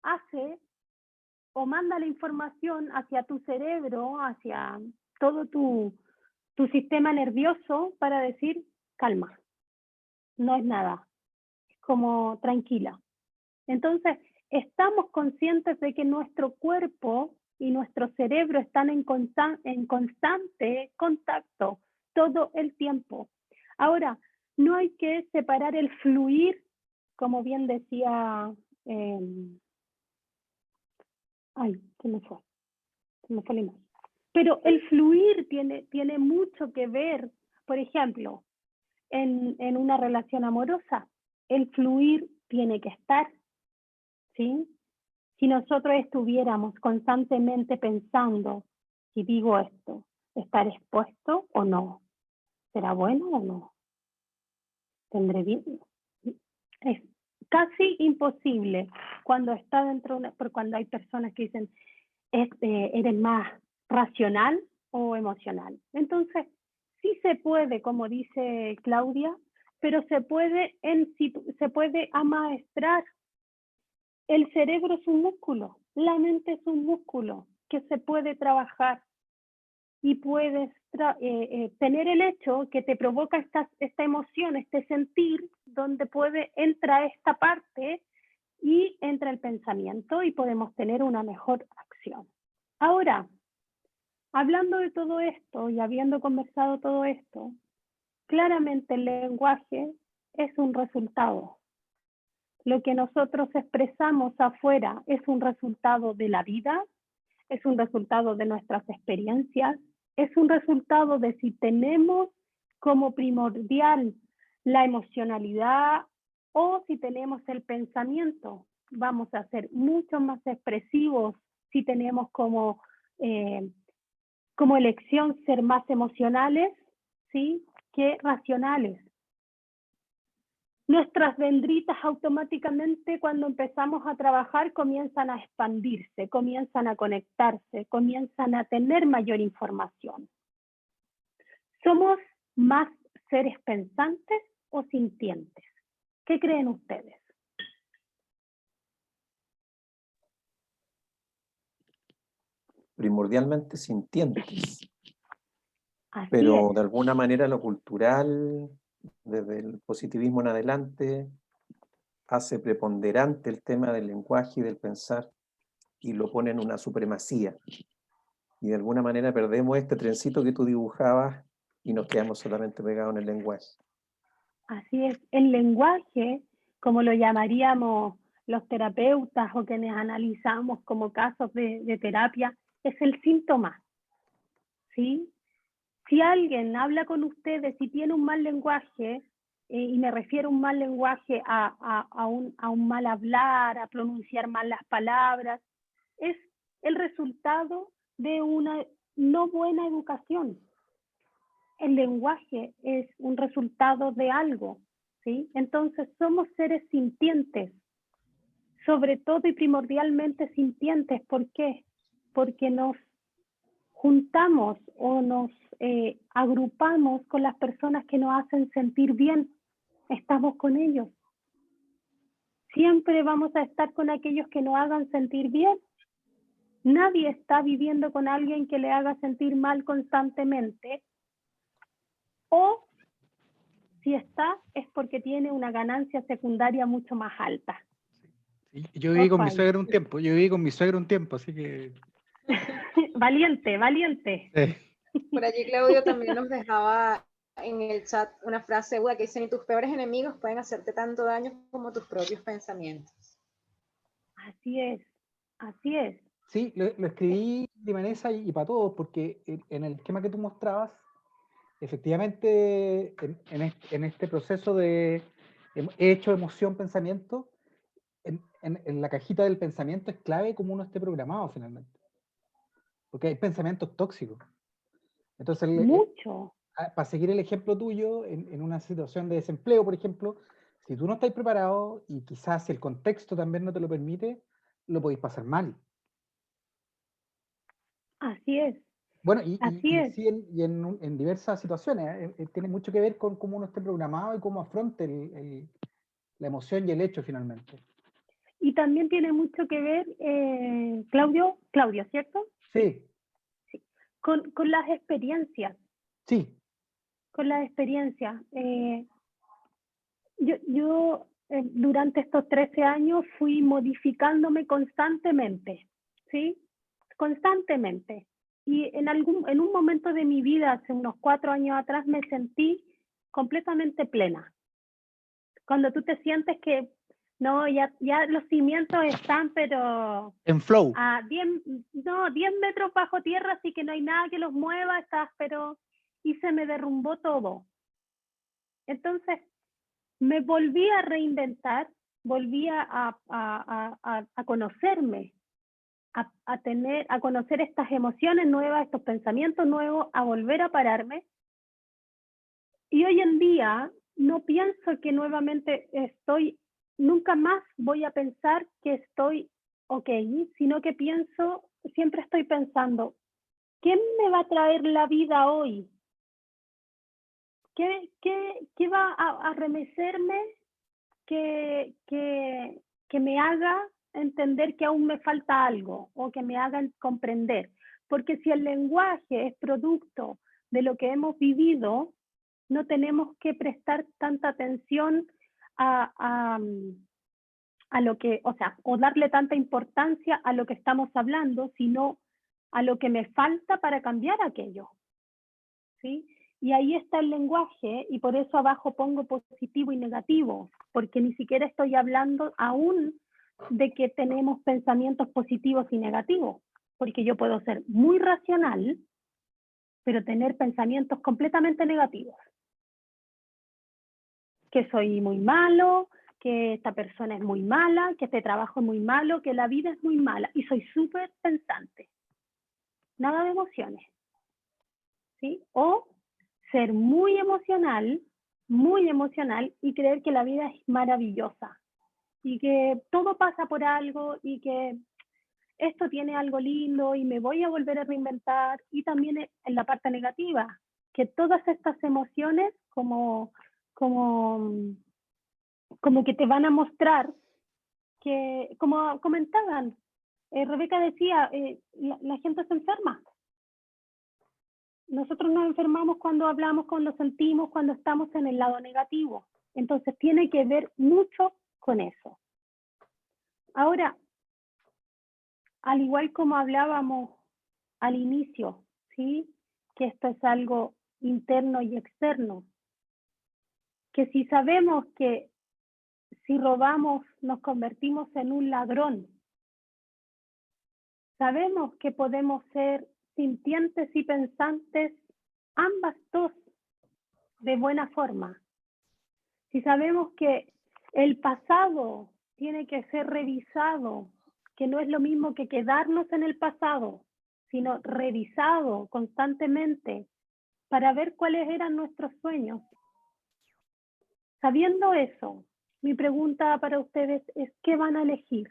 hace o manda la información hacia tu cerebro, hacia todo tu sistema nervioso para decir, calma, no es nada, es como tranquila. Entonces, estamos conscientes de que nuestro cuerpo y nuestro cerebro están en constante contacto todo el tiempo. Ahora, no hay que separar el fluir, como bien decía, se me fue la imagen. Pero el fluir tiene mucho que ver, por ejemplo, en una relación amorosa. el fluir tiene que estar, ¿sí? Si nosotros estuviéramos constantemente pensando, si digo esto, ¿estar expuesto o no? ¿Será bueno o no? ¿Tendré bien? Es casi imposible cuando está dentro de porque cuando hay personas que dicen, ¿eres más racional o emocional? Entonces, sí se puede, como dice Claudia, pero se puede amaestrar. El cerebro es un músculo, la mente es un músculo que se puede trabajar y puedes tener el hecho que te provoca esta emoción, este sentir, donde entra esta parte y entra el pensamiento y podemos tener una mejor acción. Ahora, hablando de todo esto y habiendo conversado todo esto, claramente el lenguaje es un resultado. Lo que nosotros expresamos afuera es un resultado de la vida, es un resultado de nuestras experiencias, es un resultado de si tenemos como primordial la emocionalidad o si tenemos el pensamiento. Vamos a ser mucho más expresivos si tenemos como elección ser más emocionales, ¿sí?, que racionales. Nuestras dendritas automáticamente cuando empezamos a trabajar comienzan a expandirse, comienzan a conectarse, comienzan a tener mayor información. ¿Somos más seres pensantes o sintientes? ¿Qué creen ustedes? Primordialmente sintientes, Así pero es. de alguna manera lo cultural, desde el positivismo en adelante, hace preponderante el tema del lenguaje y del pensar y lo pone en una supremacía. Y de alguna manera perdemos este trencito que tú dibujabas y nos quedamos solamente pegados en el lenguaje. Así es. El lenguaje, como lo llamaríamos los terapeutas o quienes analizamos como casos de terapia, es el síntoma, ¿sí? Si alguien habla con ustedes y tiene un mal lenguaje, y me refiero a un mal lenguaje a un mal hablar, a pronunciar mal las palabras, es el resultado de una no buena educación. El lenguaje es un resultado de algo, ¿sí? Entonces somos seres sintientes, sobre todo y primordialmente sintientes. ¿Por qué? Porque nos juntamos o nos agrupamos con las personas que nos hacen sentir bien. Estamos con ellos. Siempre vamos a estar con aquellos que nos hagan sentir bien. Nadie está viviendo con alguien que le haga sentir mal constantemente. O si está, es porque tiene una ganancia secundaria mucho más alta. Sí. Yo viví con mi suegro un tiempo, así que... Valiente, valiente. Sí. Por allí Claudio también nos dejaba en el chat una frase que dice: ni tus peores enemigos pueden hacerte tanto daño como tus propios pensamientos. Así es, así es. Sí, lo escribí de Vanessa y para todos, porque en el esquema que tú mostrabas, efectivamente, en este proceso de hecho, emoción, pensamiento, en la cajita del pensamiento es clave cómo uno esté programado finalmente. Porque hay pensamientos tóxicos. Entonces, mucho. Para seguir el ejemplo tuyo, en una situación de desempleo, por ejemplo, si tú no estás preparado y quizás si el contexto también no te lo permite, lo podéis pasar mal. Así es. Bueno, Así es. sí, en diversas situaciones, tiene mucho que ver con cómo uno esté programado y cómo afronte la emoción y el hecho finalmente. Y también tiene mucho que ver, Claudio, ¿cierto? Sí. Sí. Con las experiencias. Sí. Con las experiencias. Yo durante estos 13 años fui modificándome constantemente, ¿sí? Constantemente. Y en un momento de mi vida, hace unos 4 años atrás, me sentí completamente plena. Cuando tú te sientes que no, ya los cimientos están, pero en flow. A 10 metros bajo tierra, así que no hay nada que los mueva, y se me derrumbó todo. Entonces, me volví a reinventar, volví a conocerme, a conocer estas emociones nuevas, estos pensamientos nuevos, a volver a pararme. Y hoy en día no pienso que nuevamente nunca más voy a pensar que estoy ok, sino que siempre estoy pensando, ¿qué me va a traer la vida hoy? ¿Qué va a remecerme que me haga entender que aún me falta algo o que me hagan comprender? Porque si el lenguaje es producto de lo que hemos vivido, no tenemos que prestar tanta atención a lo que, o darle tanta importancia a lo que estamos hablando, sino a lo que me falta para cambiar aquello, ¿sí? Y ahí está el lenguaje, y por eso abajo pongo positivo y negativo, porque ni siquiera estoy hablando aún de que tenemos pensamientos positivos y negativos, porque yo puedo ser muy racional, pero tener pensamientos completamente negativos. Que soy muy malo, que esta persona es muy mala, que este trabajo es muy malo, que la vida es muy mala, y soy súper pensante. Nada de emociones, ¿sí? O ser muy emocional y creer que la vida es maravillosa y que todo pasa por algo y que esto tiene algo lindo y me voy a volver a reinventar. Y también en la parte negativa, que todas estas emociones como que te van a mostrar que, como comentaban, Rebeca decía, la gente se enferma. Nosotros nos enfermamos cuando hablamos, cuando sentimos, cuando estamos en el lado negativo. Entonces tiene que ver mucho con eso. Ahora, al igual como hablábamos al inicio, ¿sí? Que esto es algo interno y externo. Que si sabemos que si robamos nos convertimos en un ladrón, sabemos que podemos ser sintientes y pensantes, ambas dos, de buena forma. Si sabemos que el pasado tiene que ser revisado, que no es lo mismo que quedarnos en el pasado, sino revisado constantemente para ver cuáles eran nuestros sueños. Sabiendo eso, mi pregunta para ustedes es, ¿qué van a elegir?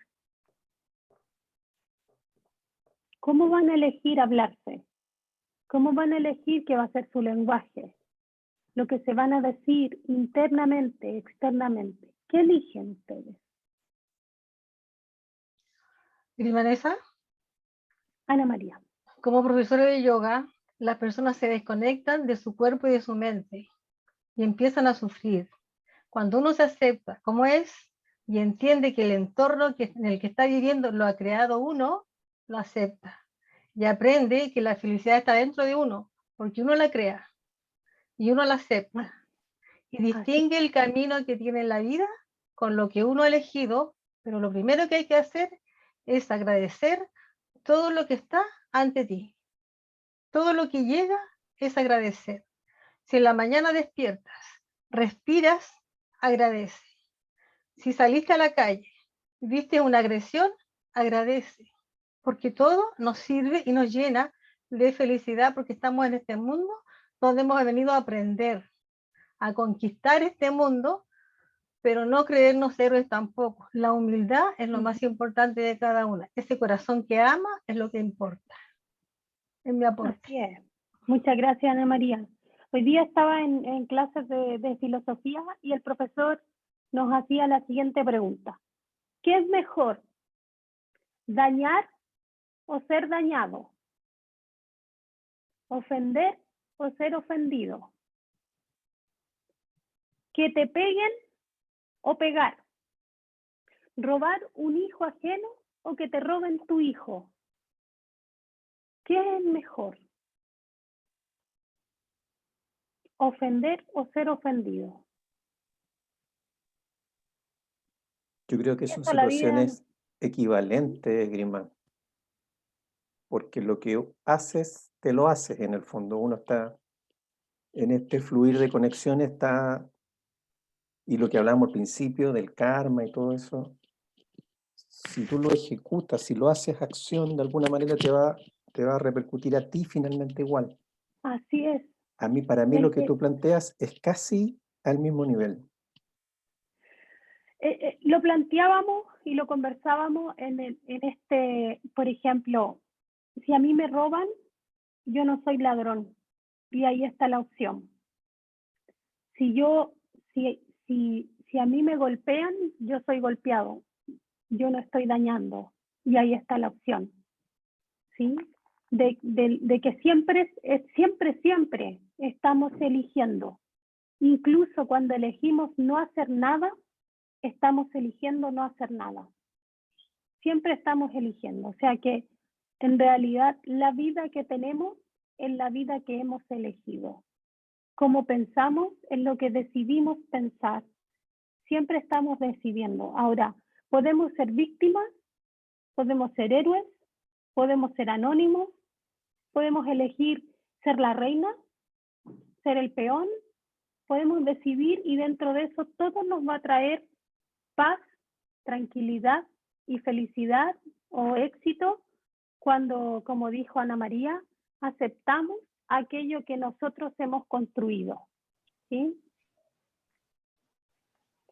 ¿Cómo van a elegir hablarse? ¿Cómo van a elegir qué va a ser su lenguaje? Lo que se van a decir internamente, externamente. ¿Qué eligen ustedes? Grimanesa, Ana María. como profesora de yoga, las personas se desconectan de su cuerpo y de su mente y empiezan a sufrir. Cuando uno se acepta como es y entiende que el entorno en el que está viviendo lo ha creado uno, lo acepta y aprende que la felicidad está dentro de uno, porque uno la crea y uno la acepta y distingue el camino que tiene en la vida con lo que uno ha elegido, pero lo primero que hay que hacer es agradecer todo lo que está ante ti. Todo lo que llega es agradecer. Si en la mañana despiertas, respiras, agradece. Si saliste a la calle, viste una agresión, agradece. Porque todo nos sirve y nos llena de felicidad porque estamos en este mundo donde hemos venido a aprender, a conquistar este mundo, pero no creernos héroes tampoco. La humildad es lo más importante de cada una. Ese corazón que ama es lo que importa. Es mi aporte. Así es. Muchas gracias, Ana María. Hoy día estaba en clases de filosofía y el profesor nos hacía la siguiente pregunta. ¿Qué es mejor? ¿Dañar o ser dañado? ¿Ofender o ser ofendido? ¿Que te peguen o pegar? ¿Robar un hijo ajeno o que te roben tu hijo? ¿Qué es mejor? ¿Ofender o ser ofendido? Yo creo que son Eso, la vida. situaciones equivalentes, Grima, porque lo que haces, te lo haces en el fondo. Uno está en este fluir de conexión, está Y lo que hablamos al principio del karma y todo eso, si tú lo ejecutas, si lo haces acción, de alguna manera te va a repercutir a ti finalmente igual. Así es. Para mí lo que que- tú planteas es casi al mismo nivel. Lo planteábamos y lo conversábamos en este, por ejemplo, si a mí me roban, yo no soy ladrón. Y ahí está la opción. Si a mí me golpean, yo soy golpeado. Yo no estoy dañando. Y ahí está la opción. ¿Sí? De que siempre estamos eligiendo. Incluso cuando elegimos no hacer nada, estamos eligiendo no hacer nada. Siempre estamos eligiendo. O sea que en realidad la vida que tenemos es la vida que hemos elegido. Cómo pensamos es lo que decidimos pensar. Siempre estamos decidiendo. Ahora, podemos ser víctimas, podemos ser héroes, podemos ser anónimos, podemos elegir ser la reina, ser el peón, podemos decidir y dentro de eso todo nos va a traer paz, tranquilidad y felicidad o éxito cuando, como dijo Ana María, aceptamos aquello que nosotros hemos construido. ¿Sí?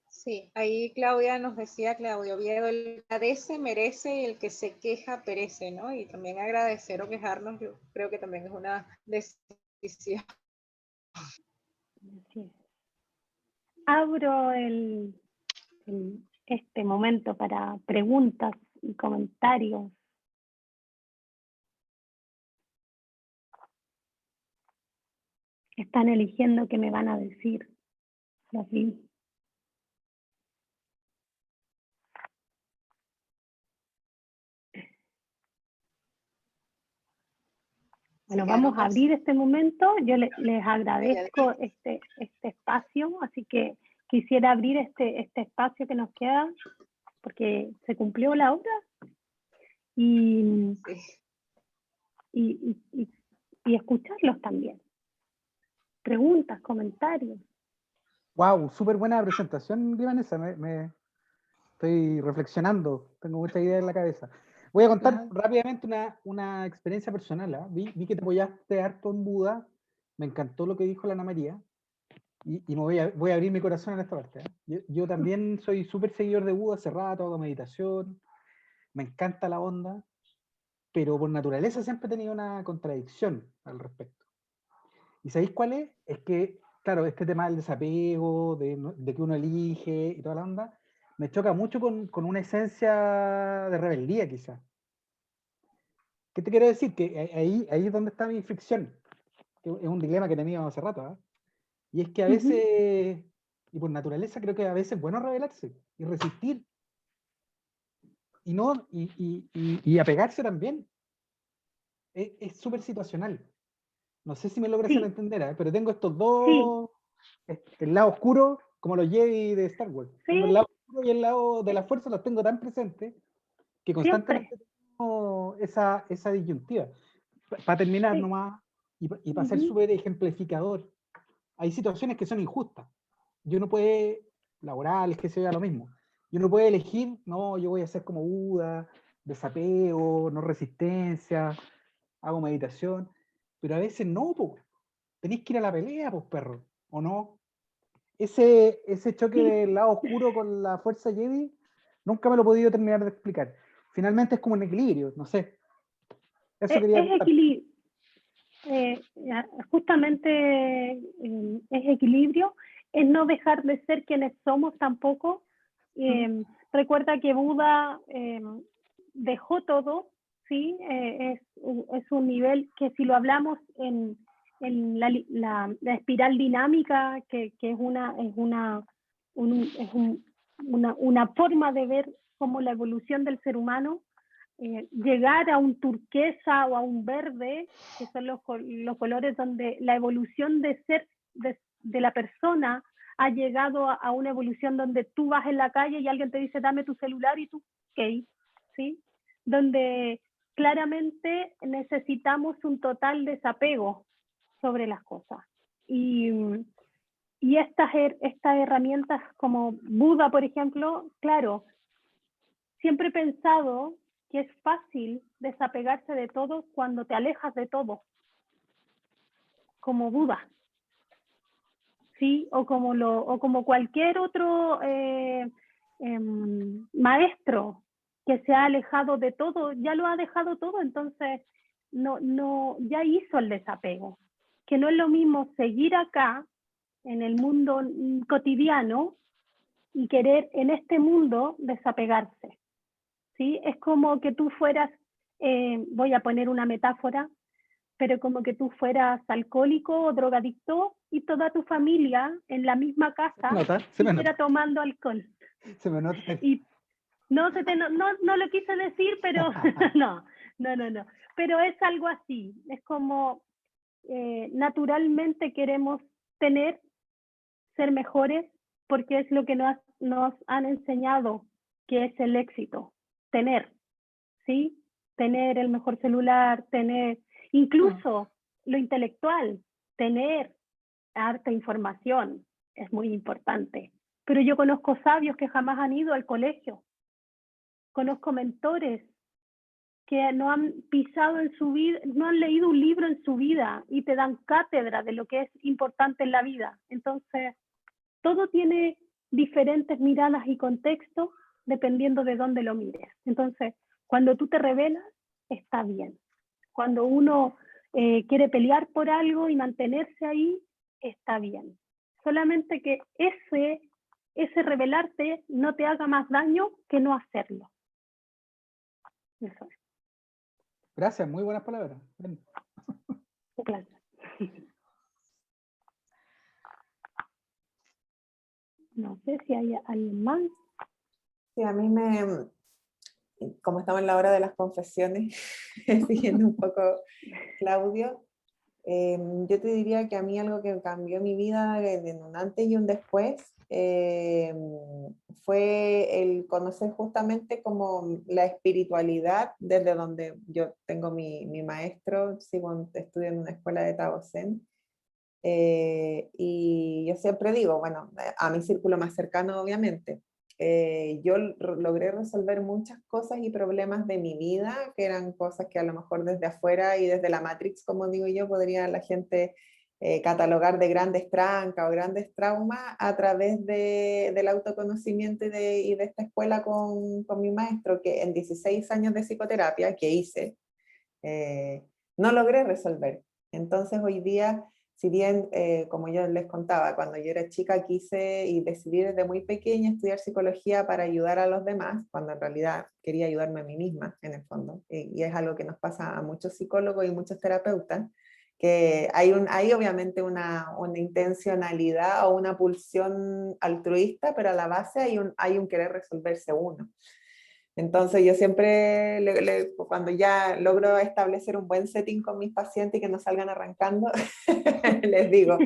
Sí, ahí Claudia nos decía, Claudio Oviedo, el que agradece merece y el que se queja perece, ¿no? Y también agradecer o quejarnos, yo creo que también es una decisión. Sí. Abro este momento para preguntas y comentarios. Están eligiendo qué me van a decir. Los vi. Bueno, vamos a abrir este momento. Yo les agradezco este espacio, así que quisiera abrir este espacio que nos queda, porque se cumplió la hora. Y escucharlos también. Preguntas, comentarios. Wow, súper buena presentación, Vanessa. Estoy reflexionando, tengo muchas ideas en la cabeza. Voy a contar rápidamente una experiencia personal. ¿Eh? Vi que te apoyaste harto en Buda, me encantó lo que dijo la Ana María, y voy a abrir mi corazón en esta parte. ¿Eh? Yo también soy súper seguidor de Buda, hace rato hago meditación, me encanta la onda, pero por naturaleza siempre he tenido una contradicción al respecto. ¿Y sabéis cuál es? Es que, claro, este tema del desapego, de que uno elige y toda la onda, me choca mucho con una esencia de rebeldía, quizás. ¿Qué te quiero decir? Que ahí es donde está mi fricción, que es un dilema que teníamos hace rato. ¿Eh? Y es que a veces, y por naturaleza creo que a veces es bueno rebelarse y resistir, y apegarse también. Es súper situacional. No sé si me logro hacer entender, ¿eh? Pero tengo estos dos, el lado oscuro, como los Jedi de Star Wars. Tengo el lado oscuro y el lado de la fuerza, los tengo tan presentes que constantemente tengo esa disyuntiva. Para terminar nomás, y para ser súper ejemplificador, hay situaciones que son injustas. Yo no puedo, laborales, que sea lo mismo. Yo no puedo elegir, no, yo voy a ser como Buda, desapego, no resistencia, hago meditación, pero a veces no, pues. Tenéis que ir a la pelea, pues perro, ¿o no? Ese choque del lado oscuro con la fuerza Jedi, nunca me lo he podido terminar de explicar. Finalmente es como un equilibrio, no sé. Eso quería Es equilibrio. Justamente es equilibrio, es no dejar de ser quienes somos tampoco. Recuerda que Buda dejó todo, ¿sí? Es un nivel que si lo hablamos en la espiral dinámica, que es una forma de ver como la evolución del ser humano, llegar a un turquesa o a un verde, que son los colores donde la evolución de ser de la persona ha llegado a una evolución donde tú vas en la calle y alguien te dice dame tu celular y tú, ok, ¿sí? Donde claramente necesitamos un total desapego sobre las cosas. Y Y estas herramientas como Buda, por ejemplo, claro, siempre he pensado que es fácil desapegarse de todo cuando te alejas de todo, como Buda, ¿sí? O como cualquier otro maestro que se ha alejado de todo, ya lo ha dejado todo, entonces ya hizo el desapego. Que no es lo mismo seguir acá, en el mundo cotidiano, y querer en este mundo desapegarse, ¿sí? Es como que tú fueras, voy a poner una metáfora, pero como que tú fueras alcohólico o drogadicto y toda tu familia en la misma casa estuviera tomando alcohol. Se me nota. Y no lo quise decir, pero no. Pero es algo así, es como naturalmente queremos ser mejores, porque es lo que nos han enseñado que es el éxito, ¿sí? Tener el mejor celular, tener incluso lo intelectual, tener harta información, es muy importante. Pero yo conozco sabios que jamás han ido al colegio, conozco mentores que no han pisado en su vida, no han leído un libro en su vida y te dan cátedra de lo que es importante en la vida. Entonces, todo tiene diferentes miradas y contextos dependiendo de dónde lo mires. Entonces, cuando tú te rebelas, está bien. Cuando uno quiere pelear por algo y mantenerse ahí, está bien. Solamente que ese rebelarte no te haga más daño que no hacerlo. Eso es. Gracias, muy buenas palabras. Bien. Claro. No sé si hay alguien más. Sí, a mí como estamos en la hora de las confesiones, siguiendo un poco Claudio, yo te diría que a mí algo que cambió mi vida en un antes y un después fue el conocer justamente como la espiritualidad desde donde yo tengo mi maestro, estudio en una escuela de Tao Zen. Y yo siempre digo, bueno, a mi círculo más cercano obviamente, yo logré resolver muchas cosas y problemas de mi vida, que eran cosas que a lo mejor desde afuera y desde la Matrix, como digo yo, podría la gente catalogar de grandes trancas o grandes traumas a través del autoconocimiento y de esta escuela con mi maestro, que en 16 años de psicoterapia que hice, no logré resolver. Entonces hoy día, si bien, como yo les contaba, cuando yo era chica quise y decidí desde muy pequeña estudiar psicología para ayudar a los demás, cuando en realidad quería ayudarme a mí misma, en el fondo. Y es algo que nos pasa a muchos psicólogos y muchos terapeutas, que hay obviamente una intencionalidad o una pulsión altruista, pero a la base hay un querer resolverse uno. Entonces yo siempre, cuando ya logro establecer un buen setting con mis pacientes y que no salgan arrancando, les digo,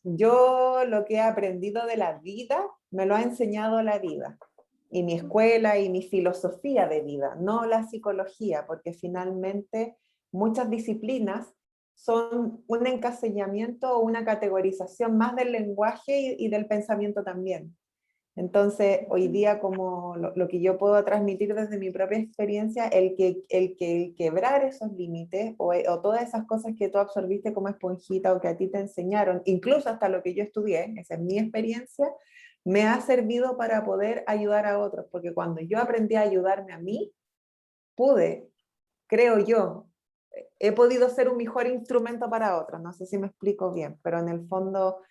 yo lo que he aprendido de la vida, me lo ha enseñado la vida, y mi escuela y mi filosofía de vida, no la psicología, porque finalmente muchas disciplinas son un encasillamiento o una categorización más del lenguaje y del pensamiento también. Entonces, hoy día, como lo que yo puedo transmitir desde mi propia experiencia, el quebrar esos límites o todas esas cosas que tú absorbiste como esponjita o que a ti te enseñaron, incluso hasta lo que yo estudié, esa es mi experiencia, me ha servido para poder ayudar a otros, porque cuando yo aprendí a ayudarme a mí, creo yo, he podido ser un mejor instrumento para otros. No sé si me explico bien, pero en el fondo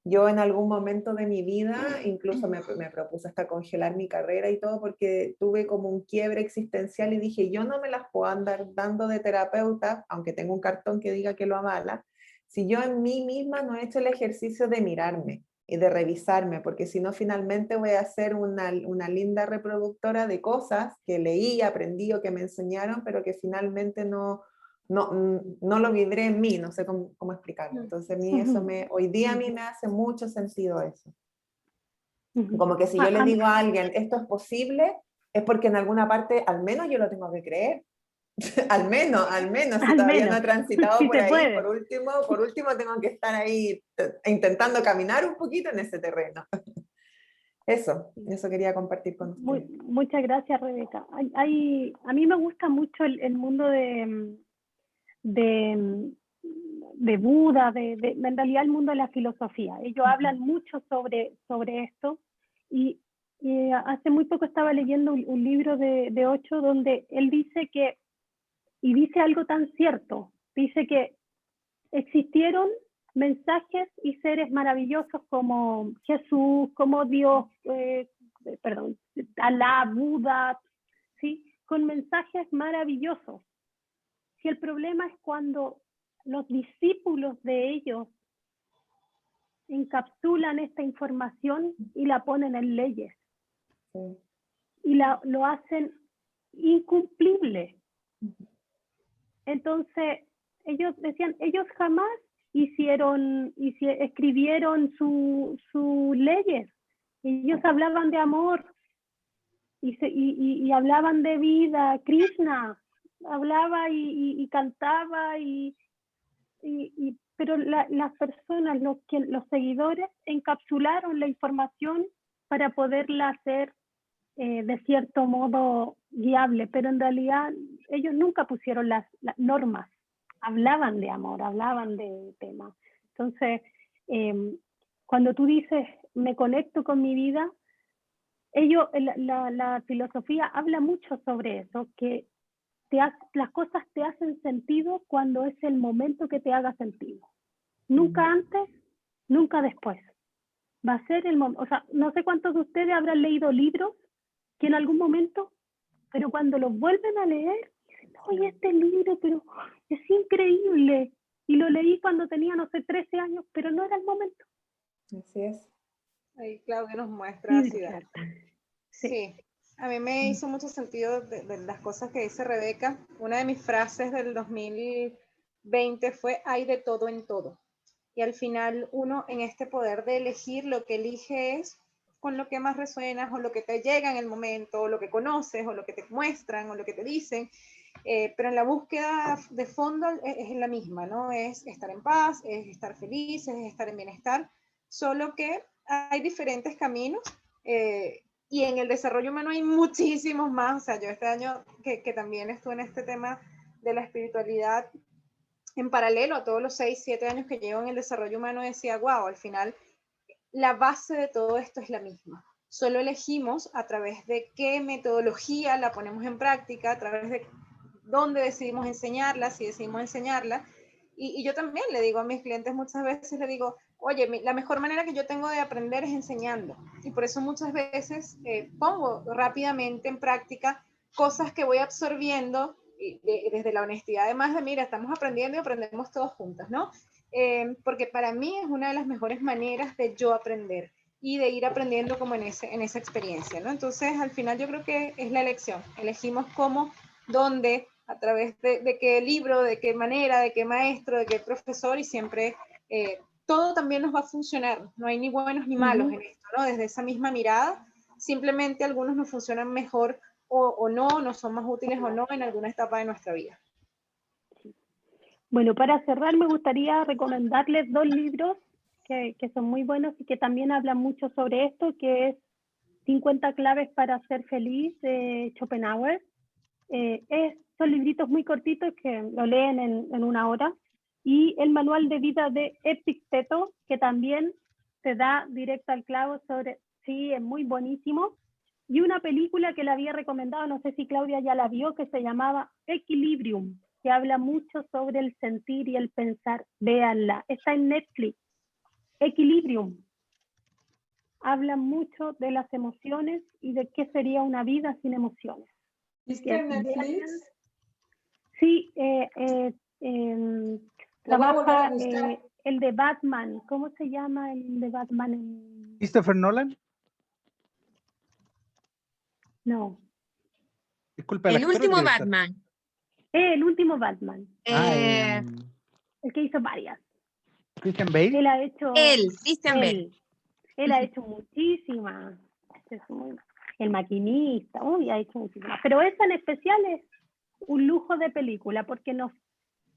yo en algún momento de mi vida incluso me propuse hasta congelar mi carrera y todo porque tuve como un quiebre existencial y dije, yo no me las puedo andar dando de terapeuta, aunque tengo un cartón que diga que lo avala, si yo en mí misma no he hecho el ejercicio de mirarme y de revisarme, porque si no finalmente voy a ser una linda reproductora de cosas que leí, aprendí o que me enseñaron, pero que finalmente no lo vibré en mí, no sé cómo explicarlo. Entonces a mí hoy día a mí me hace mucho sentido eso. Como que si yo le digo a alguien, esto es posible, es porque en alguna parte al menos yo lo tengo que creer. Al menos, si Al todavía no menos, he transitado si por se ahí, puede. por último tengo que estar ahí intentando caminar un poquito en ese terreno. Eso quería compartir con ustedes. Muchas gracias, Rebeca. A mí me gusta mucho el mundo de Buda, en realidad el mundo de la filosofía. Ellos hablan mucho sobre esto y hace muy poco estaba leyendo un libro de Osho donde él dice que, y dice algo tan cierto, dice que existieron mensajes y seres maravillosos como Jesús, como Dios, Alá, Buda, ¿sí? Con mensajes maravillosos. Si el problema es cuando los discípulos de ellos encapsulan esta información y la ponen en leyes. Sí. Y lo hacen incumplible. Entonces, ellos decían, ellos jamás escribieron sus leyes. Ellos hablaban de amor y hablaban de vida. Krishna hablaba y cantaba pero las personas, los seguidores encapsularon la información para poderla hacer de cierto modo guiable, pero en realidad ellos nunca pusieron las normas, hablaban de amor, hablaban de temas. Entonces, cuando tú dices, me conecto con mi vida, la filosofía habla mucho sobre eso, que las cosas te hacen sentido cuando es el momento que te haga sentido. Nunca antes, nunca después. Va a ser el momento. O sea, no sé cuántos de ustedes habrán leído libros que en algún momento, pero cuando los vuelven a leer, dicen, oye, este libro, pero es increíble. Y lo leí cuando tenía, no sé, 13 años, pero no era el momento. Así es. Ahí Claudia nos muestra así. Sí. Sí, a mí me hizo mucho sentido de las cosas que dice Rebeca. Una de mis frases del 2020 fue, hay de todo en todo. Y al final uno en este poder de elegir, lo que elige es con lo que más resuenas o lo que te llega en el momento, o lo que conoces, o lo que te muestran, o lo que te dicen. Pero en la búsqueda de fondo es la misma, ¿no? Es estar en paz, es estar feliz, es estar en bienestar, solo que hay diferentes caminos y en el desarrollo humano hay muchísimos más. O sea, yo este año que también estuve en este tema de la espiritualidad, en paralelo a todos los 6, 7 años que llevo en el desarrollo humano, decía, wow, al final la base de todo esto es la misma. Solo elegimos a través de qué metodología la ponemos en práctica, a través de dónde decidimos enseñarla, si decidimos enseñarla. Y yo también le digo a mis clientes muchas veces, le digo, oye, la mejor manera que yo tengo de aprender es enseñando. Y por eso muchas veces pongo rápidamente en práctica cosas que voy absorbiendo desde la honestidad, además de, mira, estamos aprendiendo y aprendemos todos juntos, ¿no? Porque para mí es una de las mejores maneras de yo aprender y de ir aprendiendo como en esa experiencia, ¿no? Entonces, al final yo creo que es la elección. Elegimos cómo, dónde, a través de qué libro, de qué manera, de qué maestro, de qué profesor, y siempre todo también nos va a funcionar. No hay ni buenos ni malos en esto, ¿no? Desde esa misma mirada, simplemente algunos nos funcionan mejor o no son más útiles o no en alguna etapa de nuestra vida. Bueno, para cerrar me gustaría recomendarles 2 libros que son muy buenos y que también hablan mucho sobre esto, que es 50 claves para ser feliz de Schopenhauer. Son libritos muy cortitos que lo leen en 1 hora. Y el manual de vida de Epicteto, que también te da directo al clavo sobre, sí, es muy buenísimo. Y una película que le había recomendado, no sé si Claudia ya la vio, que se llamaba Equilibrium, que habla mucho sobre el sentir y el pensar. Véanla, está en Netflix. Equilibrium. Habla mucho de las emociones y de qué sería una vida sin emociones. ¿Viste en Netflix? Sí, La voy a volver a trabaja buscar. el de Batman. ¿Cómo se llama el de Batman? ¿Christopher Nolan? No. Disculpa, El último Batman. El último Batman. El que hizo varias. ¿Christian Bale? Él ha hecho... Christian Bale. Él ha hecho muchísimas. El maquinista, ha hecho muchísimas. Pero esa en especial un lujo de película, porque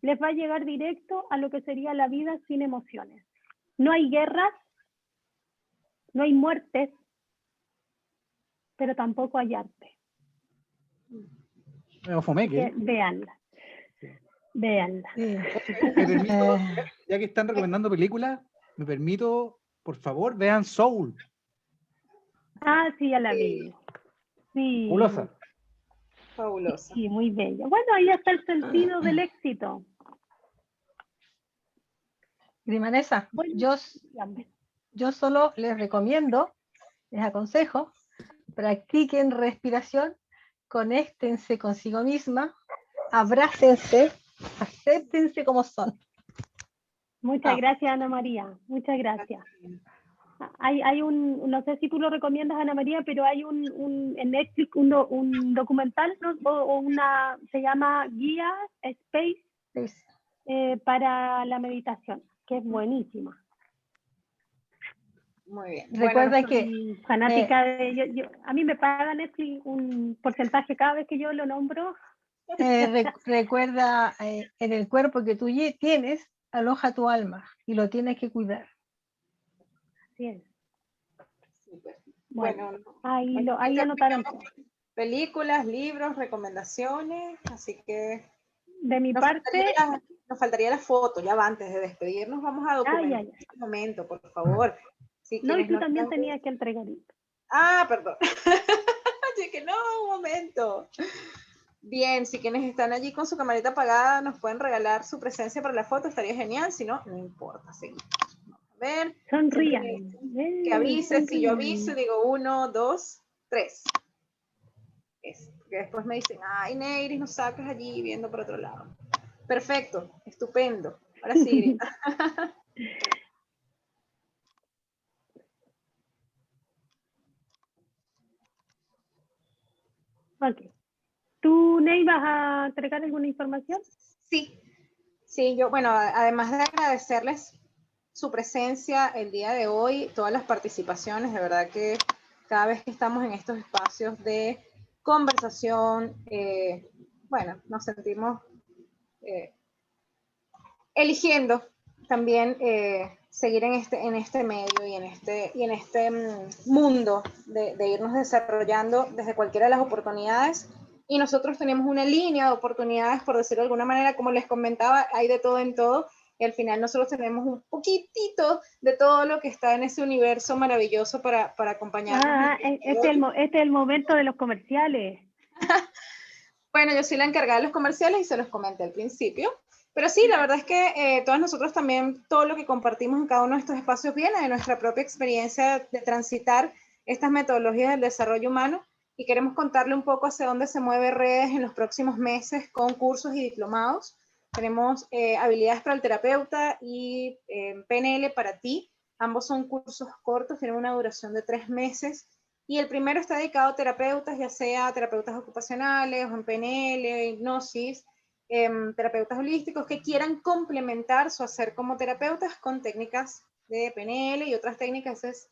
les va a llegar directo a lo que sería la vida sin emociones. No hay guerras, no hay muertes, pero tampoco hay arte. Fomé, Que véanla. Véanla. Sí. Me permito, ya que están recomendando películas, me permito, por favor, vean Soul. Ah, sí, ya la vi. Sí. Fabulosa. Fabulosa. Sí, muy bella. Bueno, ahí está el sentido del éxito. Grimanesa, Bueno, yo solo les recomiendo, les aconsejo, practiquen respiración, conéctense consigo misma, abrácense, acéptense como son. muchas gracias, Ana María. Muchas gracias. Hay no sé si tú lo recomiendas, Ana María, pero hay en Netflix un documental, ¿no? Se llama Guía Space para la meditación, que es buenísima. Muy bien. Recuerda Bueno, que soy fanática de... a mí me paga Netflix un porcentaje cada vez que yo lo nombro. recuerda en el cuerpo que tú tienes, aloja tu alma y lo tienes que cuidar. Así es. Súper. Bueno, Bueno, ahí anotaron todo. películas, libros, recomendaciones, así que De mi parte... nos faltaría la foto, ya va, antes de despedirnos, vamos a documentar este momento, por favor. Si no, y tú también están... tenías que entregar. Ah, perdón. Así que no, un momento. Bien, si quienes están allí con su camarita apagada nos pueden regalar su presencia para la foto, estaría genial, si no, no importa, seguimos. A ver. Sonrían. Que avise, si yo aviso, digo 1, 2, 3. Que después me dicen, ay, Neiris, nos sacas allí viendo por otro lado. Perfecto, estupendo. Ahora sí. Ok. ¿Tú, Ney, vas a entregar alguna información? Sí, yo, bueno, además de agradecerles su presencia el día de hoy, todas las participaciones, de verdad que cada vez que estamos en estos espacios de conversación, bueno, nos sentimos eligiendo también seguir en este medio y en este mundo de irnos desarrollando desde cualquiera de las oportunidades. Y nosotros tenemos una línea de oportunidades, por decirlo de alguna manera, como les comentaba, hay de todo en todo. Y al final nosotros tenemos un poquitito de todo lo que está en ese universo maravilloso para acompañarnos. Este es el momento de los comerciales. Bueno, yo soy la encargada de los comerciales y se los comenté al principio. Pero sí, la verdad es que todos nosotros también, todo lo que compartimos en cada uno de estos espacios viene de nuestra propia experiencia de transitar estas metodologías del desarrollo humano y queremos contarle un poco hacia dónde se mueve Redes en los próximos meses con cursos y diplomados. Tenemos habilidades para el terapeuta y PNL para ti. Ambos son cursos cortos, tienen una duración de 3 meses. Y el primero está dedicado a terapeutas, ya sea terapeutas ocupacionales o en PNL, hipnosis, terapeutas holísticos que quieran complementar su hacer como terapeutas con técnicas de PNL y otras técnicas. Es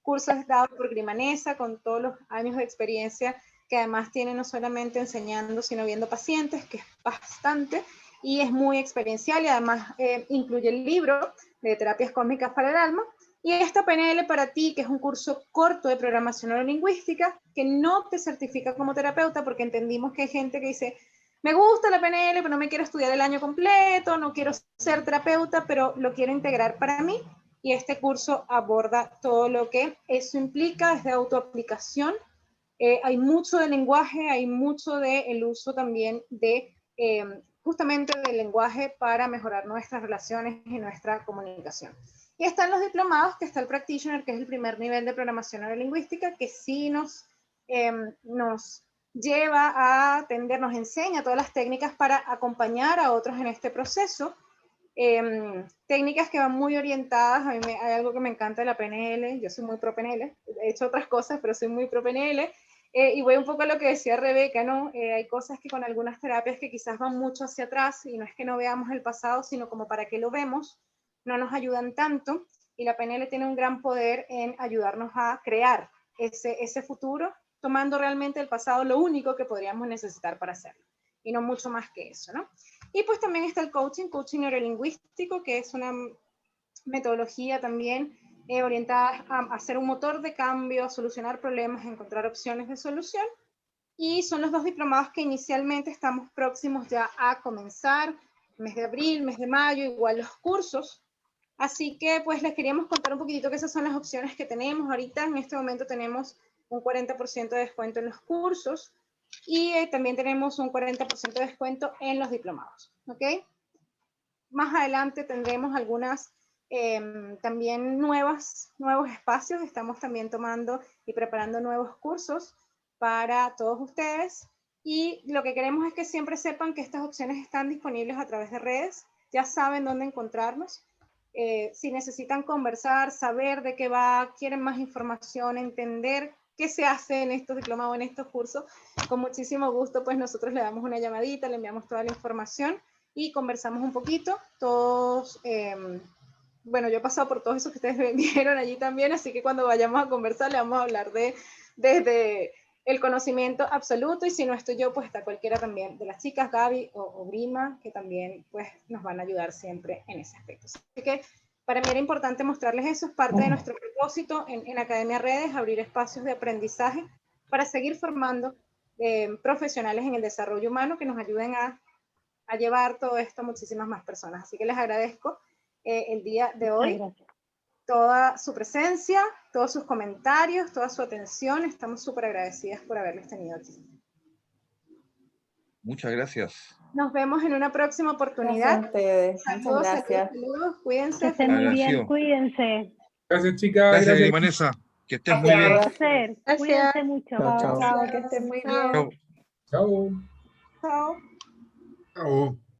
cursos dados por Grimanesa con todos los años de experiencia que además tiene no solamente enseñando, sino viendo pacientes, que es bastante, y es muy experiencial y además incluye el libro de Terapias Cósmicas para el Alma. Y esta PNL para ti, que es un curso corto de programación neurolingüística, que no te certifica como terapeuta, porque entendimos que hay gente que dice, me gusta la PNL, pero no me quiero estudiar el año completo, no quiero ser terapeuta, pero lo quiero integrar para mí. Y este curso aborda todo lo que eso implica desde autoaplicación. Hay mucho de lenguaje, hay mucho del uso también de justamente del lenguaje para mejorar nuestras relaciones y nuestra comunicación. Y están los diplomados, que está el Practitioner, que es el primer nivel de programación neurolingüística, que sí nos lleva a atender, nos enseña todas las técnicas para acompañar a otros en este proceso. Técnicas que van muy orientadas, a mí hay algo que me encanta de la PNL, yo soy muy pro PNL, he hecho otras cosas, pero soy muy pro PNL, y voy un poco a lo que decía Rebeca, ¿no? Hay cosas que con algunas terapias que quizás van mucho hacia atrás, y no es que no veamos el pasado, sino como para qué lo vemos, no nos ayudan tanto, y la PNL tiene un gran poder en ayudarnos a crear ese futuro, tomando realmente el pasado lo único que podríamos necesitar para hacerlo. y no mucho más que eso, ¿no? Y pues también está el coaching neurolingüístico, que es una metodología también orientada a hacer un motor de cambio, a solucionar problemas, a encontrar opciones de solución. Y son los 2 diplomados que inicialmente estamos próximos ya a comenzar, mes de abril, mes de mayo, igual los cursos. Así que pues les queríamos contar un poquitito que esas son las opciones que tenemos. Ahorita en este momento tenemos un 40% de descuento en los cursos y también tenemos un 40% de descuento en los diplomados, ¿ok? Más adelante tendremos algunas también nuevos espacios. Estamos también tomando y preparando nuevos cursos para todos ustedes. Y lo que queremos es que siempre sepan que estas opciones están disponibles a través de redes. Ya saben dónde encontrarnos. Si necesitan conversar, saber de qué va, quieren más información, entender qué se hace en estos diplomados, en estos cursos, con muchísimo gusto, pues nosotros le damos una llamadita, le enviamos toda la información y conversamos un poquito. Todos, bueno, yo he pasado por todos esos que ustedes vieron allí también, así que cuando vayamos a conversar le vamos a hablar desde el conocimiento absoluto, y si no estoy yo, pues está cualquiera también de las chicas, Gaby o Grima, que también pues nos van a ayudar siempre en ese aspecto. Así que para mí era importante mostrarles eso, es parte de nuestro propósito en Academia Redes, abrir espacios de aprendizaje para seguir formando profesionales en el desarrollo humano que nos ayuden a llevar todo esto a muchísimas más personas. Así que les agradezco el día de hoy toda su presencia, todos sus comentarios, toda su atención. Estamos súper agradecidas por haberles tenido aquí. Muchas gracias. Nos vemos en una próxima oportunidad. Gracias a ustedes. Saludos, Muchas gracias. saludos, cuídense. Que estén muy bien, Agradecido. cuídense. Gracias, chicas. Gracias, Vanessa. Que estés muy Un bien. placer. Gracias. Cuídense mucho. Chao, chao. Chao, que estén muy bien. Chao. Chao. Chao. Chao.